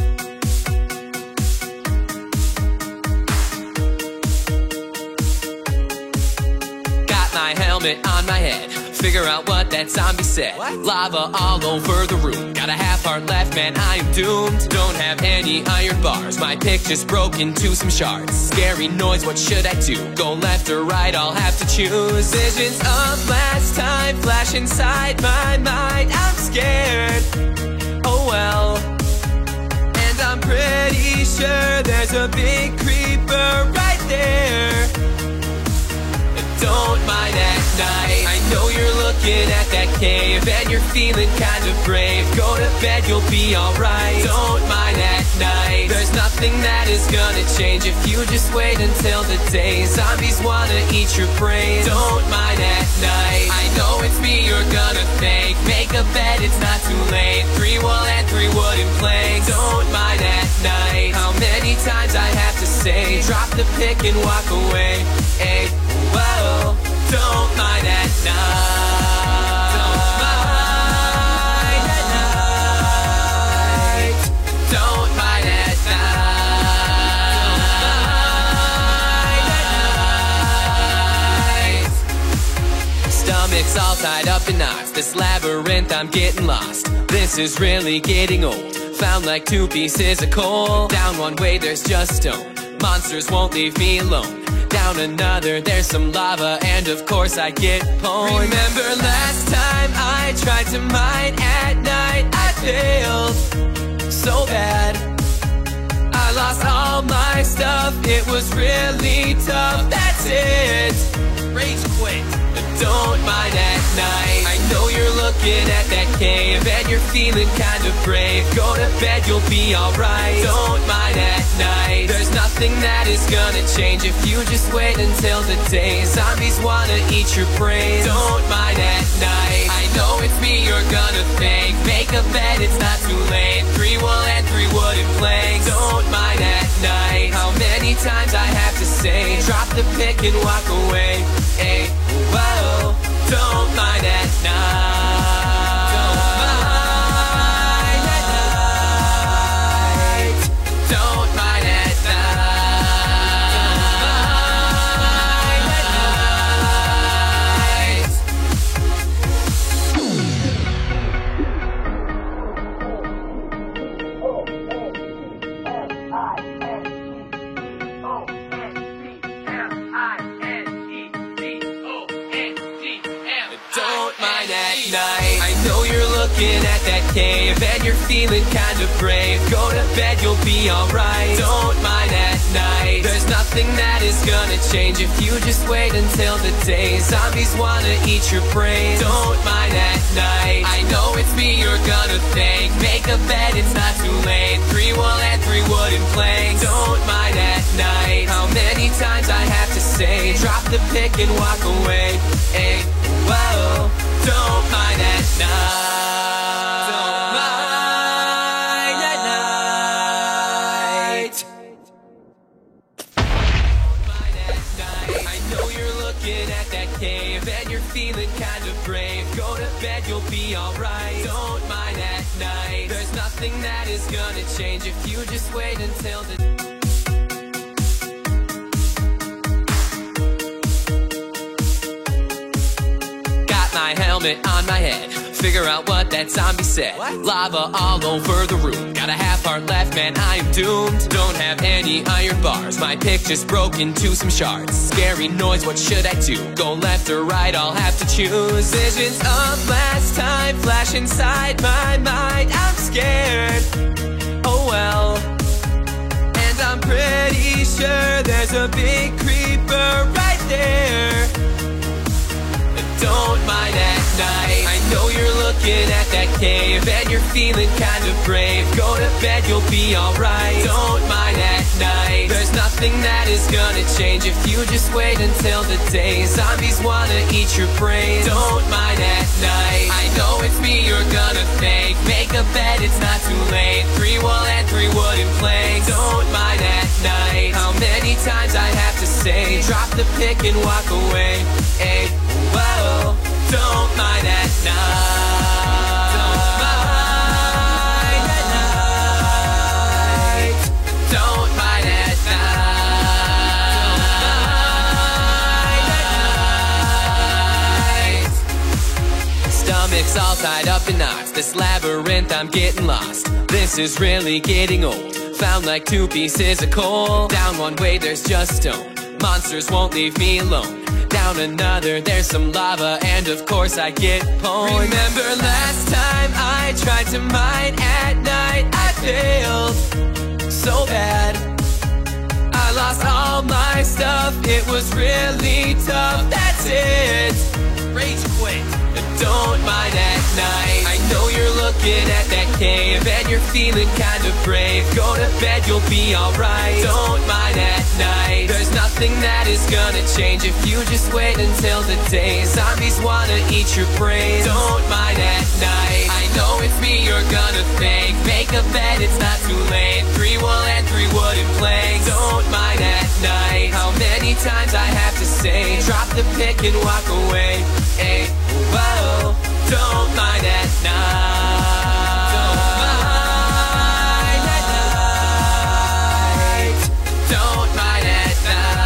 my helmet on my head, figure out what that zombie said. What? Lava all over the room, got a half heart left, man, I am doomed. Don't have any iron bars, my pick just broke into some shards. Scary noise, what should I do? Go left or right, I'll have to choose. Visions of last time flash inside my mind. I'm scared, oh well. And I'm pretty sure there's a big creeper right there. Don't mind at night. I know you're looking at that cave and you're feeling kind of brave. Go to bed, you'll be alright. Don't mind at night. There's nothing that is gonna change if you just wait until the day. Zombies wanna eat your brains. Don't mind at night. I know it's me you're gonna thank. Make a bed, it's not too late. 3 wool and 3 wooden planks. Don't mind at night. How many times I have to say, drop the pick and walk away. Hey, whoa, don't mind at night. Don't mind at night. Don't mind at night. Stomach's all tied up in knots. This labyrinth, I'm getting lost. This is really getting old. Found like 2 pieces of coal. Down one way, there's just stone. Monsters won't leave me alone. Down another, there's some lava, and of course I get pwned. Remember last time I tried to mine at night? I failed so bad. I lost all my stuff, it was really tough. That's it, rage quit. Don't mind at night. I know you're looking at that cave and you're feeling kind of brave. Go to bed, you'll be alright. Don't mind at night. There's nothing that is gonna change if you just wait until the day. Zombies wanna eat your brains. Don't mind at night. I know it's me you're gonna thank. Make a bed, it's not too late. 3 wool and 3 wooden planks. Don't mind at night. How many times I have to say, drop the pick and walk away. Hey, whoa, don't mind at night. Don't mind at night. Don't mind at night. night. I know you're looking at that cave and you're feeling kind of brave. Go to bed, you'll be alright. Don't mind at night. There's nothing that is gonna change if you just wait until the day. Zombies wanna eat your brains. Don't mind at night. I know it's me you're gonna thank. Make a bed, it's not too late. 3 wool and 3 wooden planks. Don't mind at night. How many times I have to say, drop the pick and walk away. Hey, whoa, don't mind at night. Don't mind at night. Don't mind at night. I know you're looking at that cave and you're feeling kind of brave. Go to bed, you'll be alright. Don't mind at night. There's nothing that is gonna change if you just wait until the my helmet on my head, figure out what that zombie said. What? Lava all over the room, got a half heart left, man, I am doomed. Don't have any iron bars, my pick just broke into some shards. Scary noise, what should I do? Go left or right, I'll have to choose. Visions of last time flash inside my mind. I'm scared, oh well, and I'm pretty sure there's a big creeper right there. Don't mind at night. I know you're looking at that cave and you're feeling kind of brave. Go to bed, you'll be alright. Don't mind at night. There's nothing that is gonna change if you just wait until the day. Zombies wanna eat your brains. Don't mind at night. I know it's me you're gonna thank. Make a bed, it's not too late. 3 wool and 3 wooden planks. Don't mind at night. How many times I have to say, drop the pick and walk away. Hey, whoa, don't mind at night. Don't mind at night. Don't mind at night. Stomach's all tied up in knots. This labyrinth, I'm getting lost. This is really getting old. Found like 2 pieces of coal. Down one way, there's just stone. Monsters won't leave me alone. Down another, there's some lava, and of course I get pwned. Remember last time I tried to mine at night? I failed so bad. I lost all my stuff, it was really tough. That's it, rage quit. Don't mind at night. I know you're looking at that cave and you're feeling kind of brave. Go to bed, you'll be alright. Don't mind at night. There's nothing that is gonna change if you just wait until the day. Zombies wanna eat your brains. Don't mind at night. I know it's me you're gonna thank. Make a bed, it's not too late. 3 wool and 3 wooden planks. Don't mind at night. How many times I have to say, drop the pick and walk away. Hey, whoa, don't mind at night. Don't mind at night.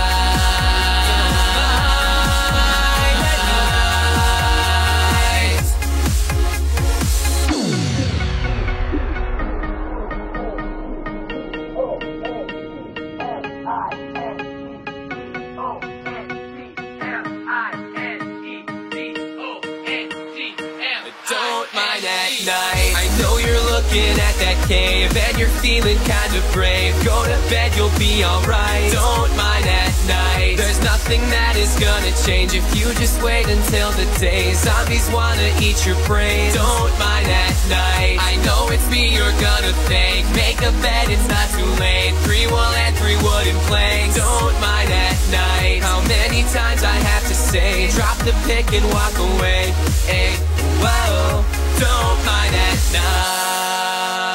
Don't mind at night. I know you're looking at that cave and you're feeling kind of brave. Go to bed, you'll be alright. Don't mind at night. There's nothing that is gonna change if you just wait until the day. Zombies wanna eat your brains. Don't mind at night. I know it's me you're gonna thank. Make a bed, it's not too late. 3 wool and 3 wooden planks. Don't mind at night. How many times I have to say, drop the pick and walk away. Hey, whoa, don't mind at night.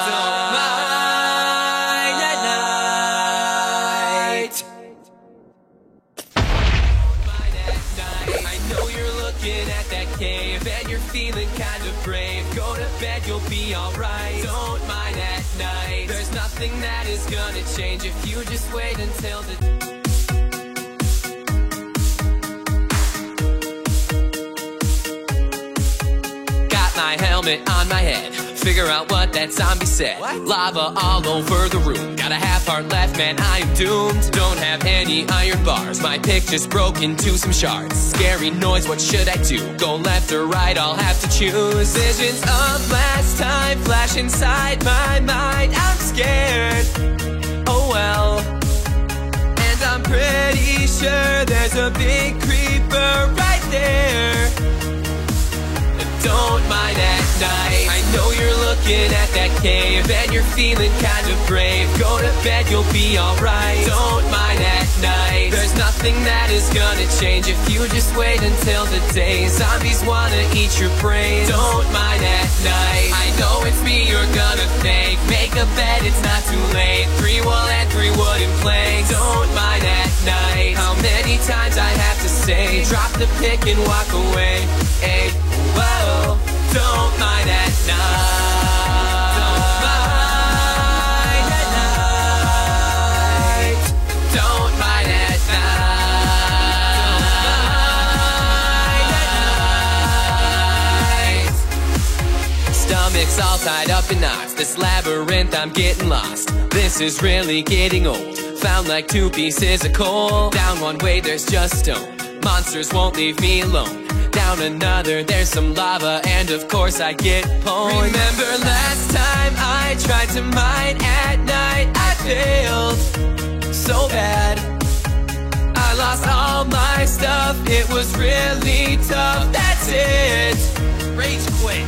Don't mind at night. Don't mind at night. I know you're looking at that cave and you're feeling kind of brave. Go to bed, you'll be alright. Don't mind at night. There's nothing that is gonna change if you just wait until the my helmet on my head, figure out what that zombie said. Lava all over the room. Got a half heart left, man, I am doomed. Don't have any iron bars. My pick just broke into some shards. Scary noise, what should I do? Go left or right, I'll have to choose. Visions of last time flash inside my mind. I'm scared, oh well. And I'm pretty sure there's a big creeper right there. Don't mind at night. I know you're looking at that cave and you're feeling kind of brave. Go to bed, you'll be alright. Don't mind at night. There's nothing that is gonna change if you just wait until the day. Zombies wanna eat your brain. Don't mind at night. I know it's me you're gonna thank. Make a bed, it's not too late. 3 wool and 3 wooden planks. Don't mind at night. How many times I have to say, drop the pick and walk away. Hey, whoa, don't mind at night. Don't mind at night. Don't mind at night. Stomach's all tied up in knots. This labyrinth, I'm getting lost. This is really getting old. Found like 2 pieces of coal. Down one way, there's just stone. Monsters won't leave me alone. Down another, there's some lava, and of course I get pwned. Remember last time I tried to mine at night? I failed so bad. I lost all my stuff, it was really tough. That's it, rage quit.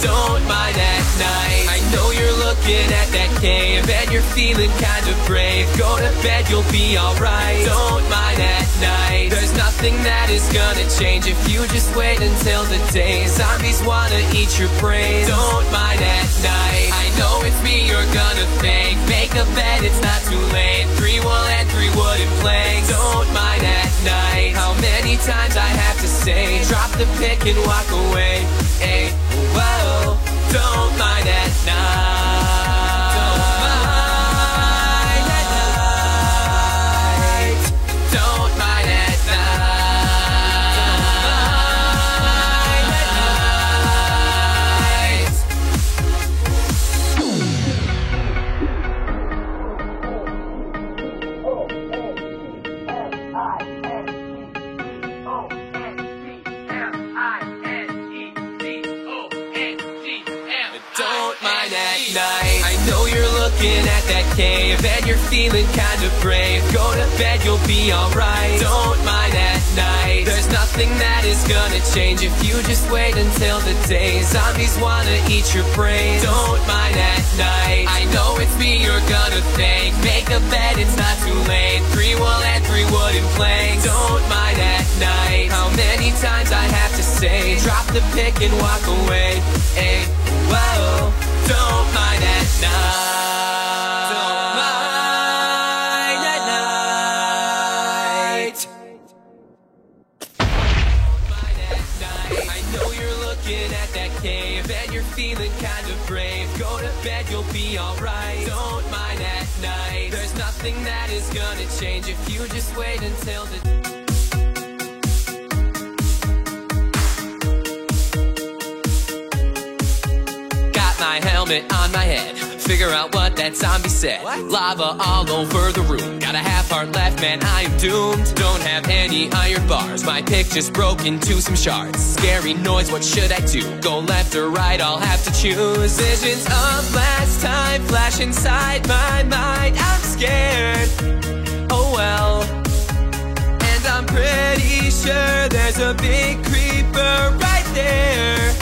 Don't mind at night. I know you're looking at that cave and you're feeling kind of brave. Go to bed, you'll be alright. Don't mind at night. There's nothing that is gonna change if you just wait until the day. Zombies wanna eat your brain. Don't mind at night. I know it's me you're gonna thank. Make a bed, it's not too late. 3 wool and 3 wooden planks. Don't mind at night. How many times I have to say, drop the pick and walk away. Hey, whoa, don't mind at night. Don't mind at night. Don't mind at looking at that cave and you're feeling kind of brave. Go to bed, you'll be alright. Don't mind at night. There's nothing that is gonna change if you just wait until the day. Zombies wanna eat your brain. Don't mind at night. I know it's me you're gonna thank. Make a bed, it's not too late. 3 wool and 3 wooden planks. Don't mind at night. How many times I have to say, drop the pick and walk away. Hey, whoa, don't mind at night. Feeling kind of brave. Go to bed, you'll be alright. Don't mind at night. There's nothing that is gonna change if you just wait until the got my helmet on my head. Figure out what that zombie said. Lava all over the room. Got a half heart left, man, I am doomed. Don't have any iron bars. My pick just broke into some shards. Scary noise, what should I do? Go left or right, I'll have to choose. Visions of last time flash inside my mind. I'm scared, oh well. And I'm pretty sure there's a big creeper right there.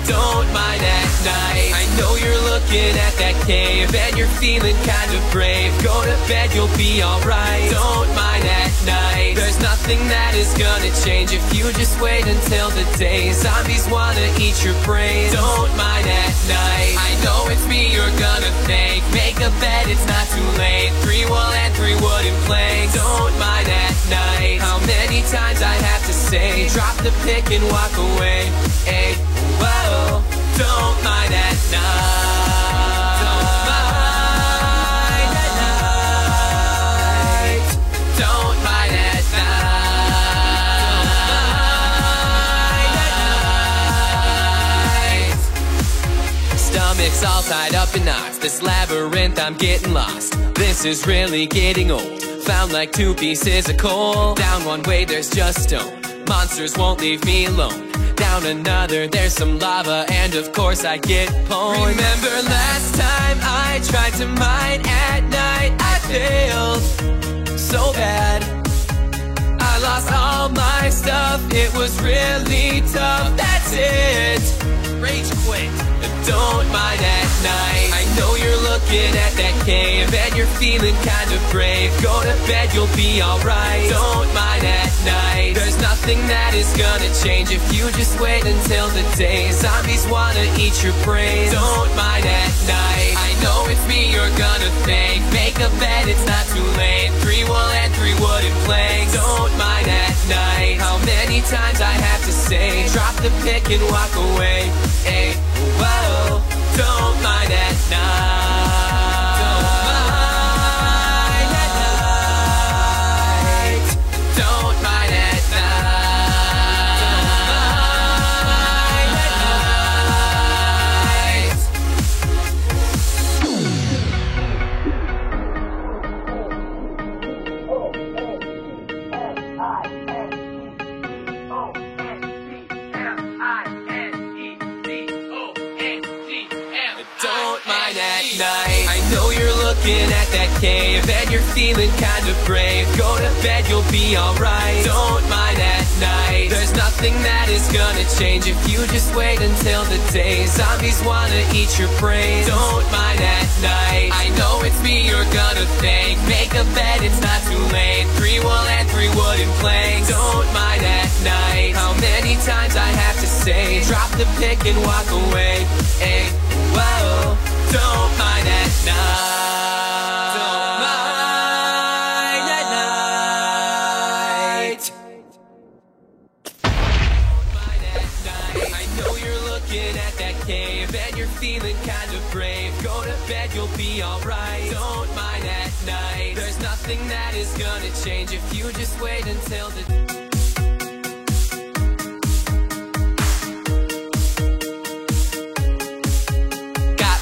Don't mind at night. I know you're looking at that cave and you're feeling kind of brave. Go to bed, you'll be alright. Don't mind at night. There's nothing that is gonna change if you just wait until the day. Zombies wanna eat your brain. Don't mind at night. I know it's me you're gonna thank. Make a bed, it's not too late. 3 wool and 3 wooden planks. Don't mind at night. How many times I have to say, drop the pick and walk away. Hey, whoa, don't mind at night. Don't mind at night. Don't mind at night. Stomach's all tied up in knots. This labyrinth, I'm getting lost. This is really getting old. Found like 2 pieces of coal. Down one way, there's just stone. Monsters won't leave me alone. Down another, there's some lava, and of course I get pwned. Remember last time I tried to mine at night? I failed so bad. I lost all my stuff, it was really tough. That's it, rage quit. Don't mind at night. I know you're looking at that cave and you're feeling kind of brave. Go to bed, you'll be alright. Don't mind at night. There's nothing that is gonna change if you just wait until the day. Zombies wanna eat your brains. Don't mind at night. I know it's me you're gonna thank. Make a bed, it's not too late. 3 wool and 3 wooden planks. Don't mind at night. How many times I have to say, drop the pick and walk away. Hey, whoa, don't mind at night. Don't mind at night. Don't mind at night. Don't mind at night. I know you're looking at that cave and you're feeling kind of brave. Go to bed, you'll be alright. Don't mind at night. There's nothing that is gonna change if you just wait until the day. Zombies wanna eat your brains. Don't mind at night. I know it's me you're gonna thank. Make a bed, it's not too late. 3 wool and 3 wooden planks. Don't mind at night. How many times I have to say, drop the pick and walk away. Hey, whoa, don't mind at night. Don't mind at night. Don't mind at night. I know you're looking at that cave and you're feeling kind of brave. Go to bed, you'll be alright. Don't mind at night. There's nothing that is gonna change if you just wait until the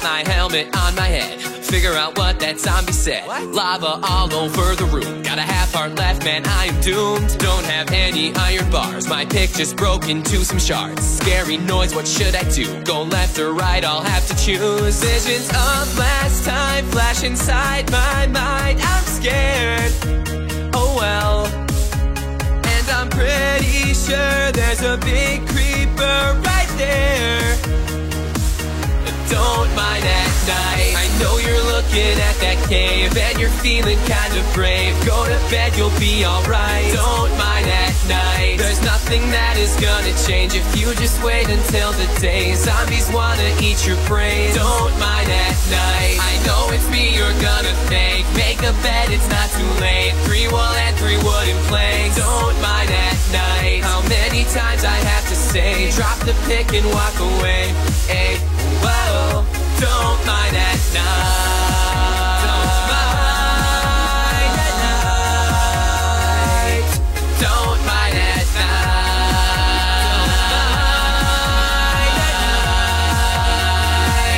my helmet on my head, figure out what that zombie said. What? Lava all over the room, got a half heart left, man, I am doomed. Don't have any iron bars, my pick just broke into some shards. Scary noise, what should I do? Go left or right, I'll have to choose. Visions of last time flash inside my mind. I'm scared, oh well. And I'm pretty sure there's a big creeper right there. Don't mind at night. I know you're looking at that cave and you're feeling kind of brave. Go to bed, you'll be alright. Don't mind at night. There's nothing that is gonna change if you just wait until the day. Zombies wanna eat your brains. Don't mind at night. I know it's me you're gonna thank. Make a bed, it's not too late. 3 wool and 3 wooden planks. Don't mind at night. How many times I have to say, drop the pick and walk away. Hey, whoa, don't mind at night. Don't mind at night. Don't mind at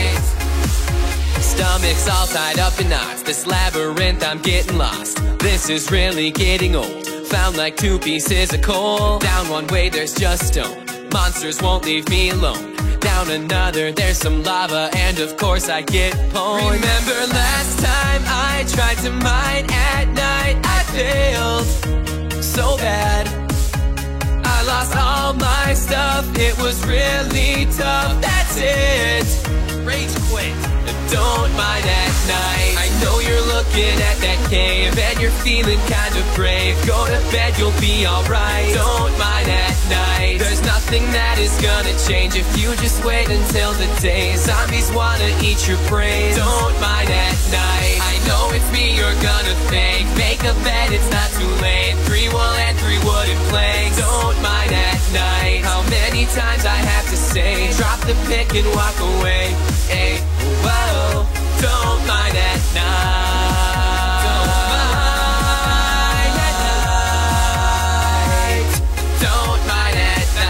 night. Stomach's all tied up in knots. This labyrinth, I'm getting lost. This is really getting old. Found like 2 pieces of coal. Down one way, there's just stone. Monsters won't leave me alone. Down another, there's some lava, and of course I get pwned. Remember last time I tried to mine at night? I failed so bad. I lost all my stuff, it was really tough. That's it, rage quit. Don't mind at night. I know you're looking at that cave and you're feeling kind of brave. Go to bed, you'll be alright. Don't mind at night. There's nothing that is gonna change if you just wait until the day. Zombies wanna eat your brains. Don't mind at night. I know it's me you're gonna thank. Make a bed, it's not too late. 3 wool and 3 wooden planks. Don't mind at night. How many times I have to say, drop the pick and walk away. Hey, whoa, don't mind at night. Don't mind at night. Don't mind at night.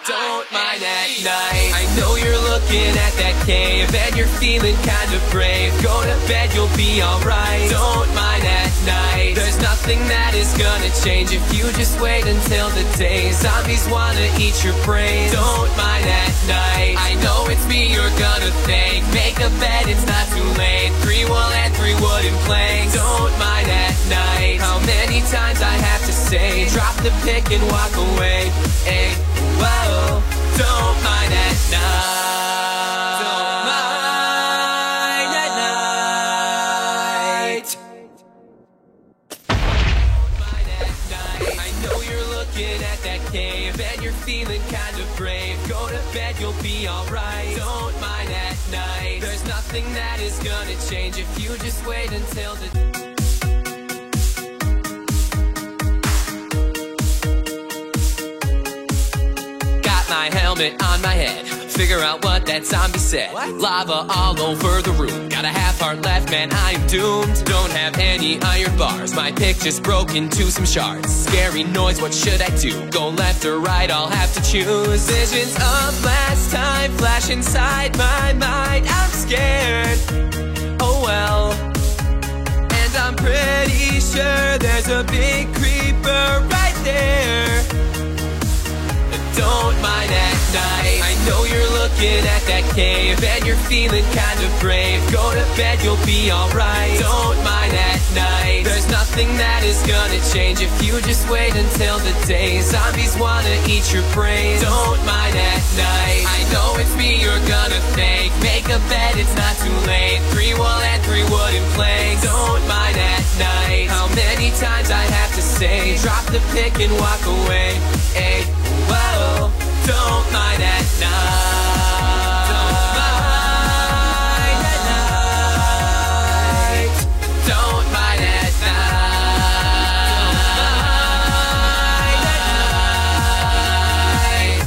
Don't mind at night. I know you're looking at that cave and you're feeling kind of brave. Go to bed, you'll be alright. Don't mind at night. There's nothing that is gonna change if you just wait until the day. Zombies wanna eat your brains. Don't mind at night. I know it's me you're gonna thank. Make a bed, it's not too late. 3 wool and 3 wooden planks. Don't mind at night. How many times I have to say, drop the pick and walk away. Hey, whoa, don't mind at night. Don't mind at night. Don't mind at night. I know you're looking at that cave and you're feeling kind of brave. Go to bed, you'll be alright. Don't mind at night. There's nothing that is gonna change if you just wait until the my helmet on my head, figure out what that zombie said. Lava all over the room, got a half heart left, man, I'm doomed. Don't have any iron bars, my pick just broke into some shards. Scary noise, what should I do? Go left or right, I'll have to choose. Visions of last time flash inside my mind, I'm scared, oh well. And I'm pretty sure there's a big creeper right there. Don't mind at night. I know you're looking at that cave and you're feeling kind of brave. Go to bed, you'll be alright. Don't mind at night. There's nothing that is gonna change if you just wait until the day. Zombies wanna eat your brains. Don't mind at night. I know it's me you're gonna thank. Make a bed, it's not too late. 3 wool and 3 wooden planks. Don't mind at night. How many times I have to say, drop the pick and walk away. Hey, whoa, don't mind at night. Don't mind at night. Don't mind at night.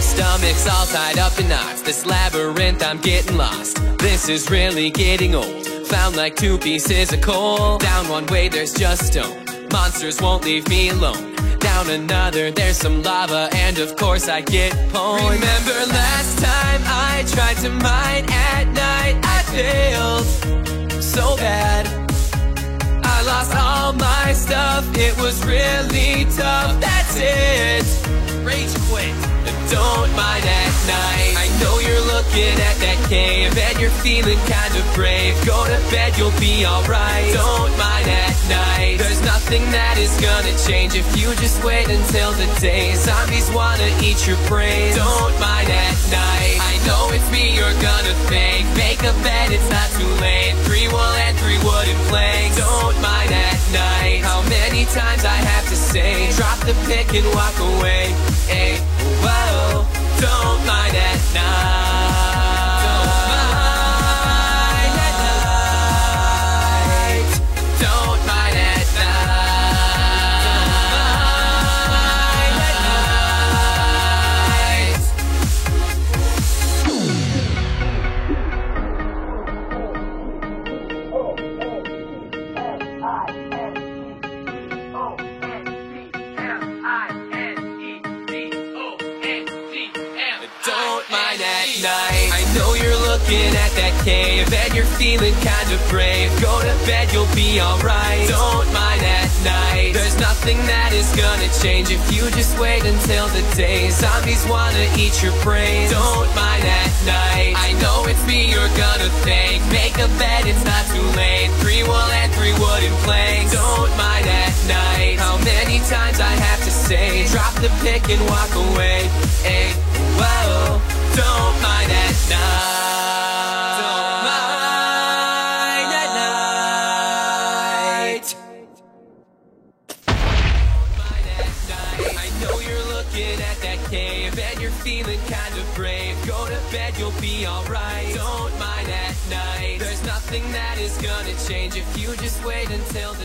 Stomach's all tied up in knots. This labyrinth, I'm getting lost. This is really getting old. Found like 2 pieces of coal. Down one way, there's just stone. Monsters won't leave me alone. Down another, there's some lava, and of course I get pwned. Remember last time I tried to mine at night, I failed so bad. I lost all my stuff, it was really tough, that's it. Rage quit. Don't mind at night. I know you're looking at that cave and you're feeling kind of brave. Go to bed, you'll be alright. Don't mind at night. There's nothing that is gonna change if you just wait until the day. Zombies wanna eat your brains. Don't mind at night. I know it's me you're gonna thank. Make a bed, it's not too late. 3 wool and 3 wooden planks. Don't mind at night. How many times I have to say, drop the pick and walk away. Hey, whoa, don't mind at night. Don't mind at night. Don't mind at night. I know you're looking at that cave and you're feeling kind of brave. Go to bed, you'll be alright. Don't mind at night. There's nothing that is gonna change if you just wait until the day. Zombies wanna eat your brains. Don't mind at night. I know it's me you're gonna thank. Make a bed, it's not too late. 3 wool and 3 wooden planks. Don't mind at night. How many times I have to say, drop the pick and walk away. Hey, whoa, don't mind at night. Don't mind at night. Don't mind at night. I know you're looking at that cave and you're feeling kind of brave. Go to bed, you'll be alright. Don't mind at night. There's nothing that is gonna change if you just wait until the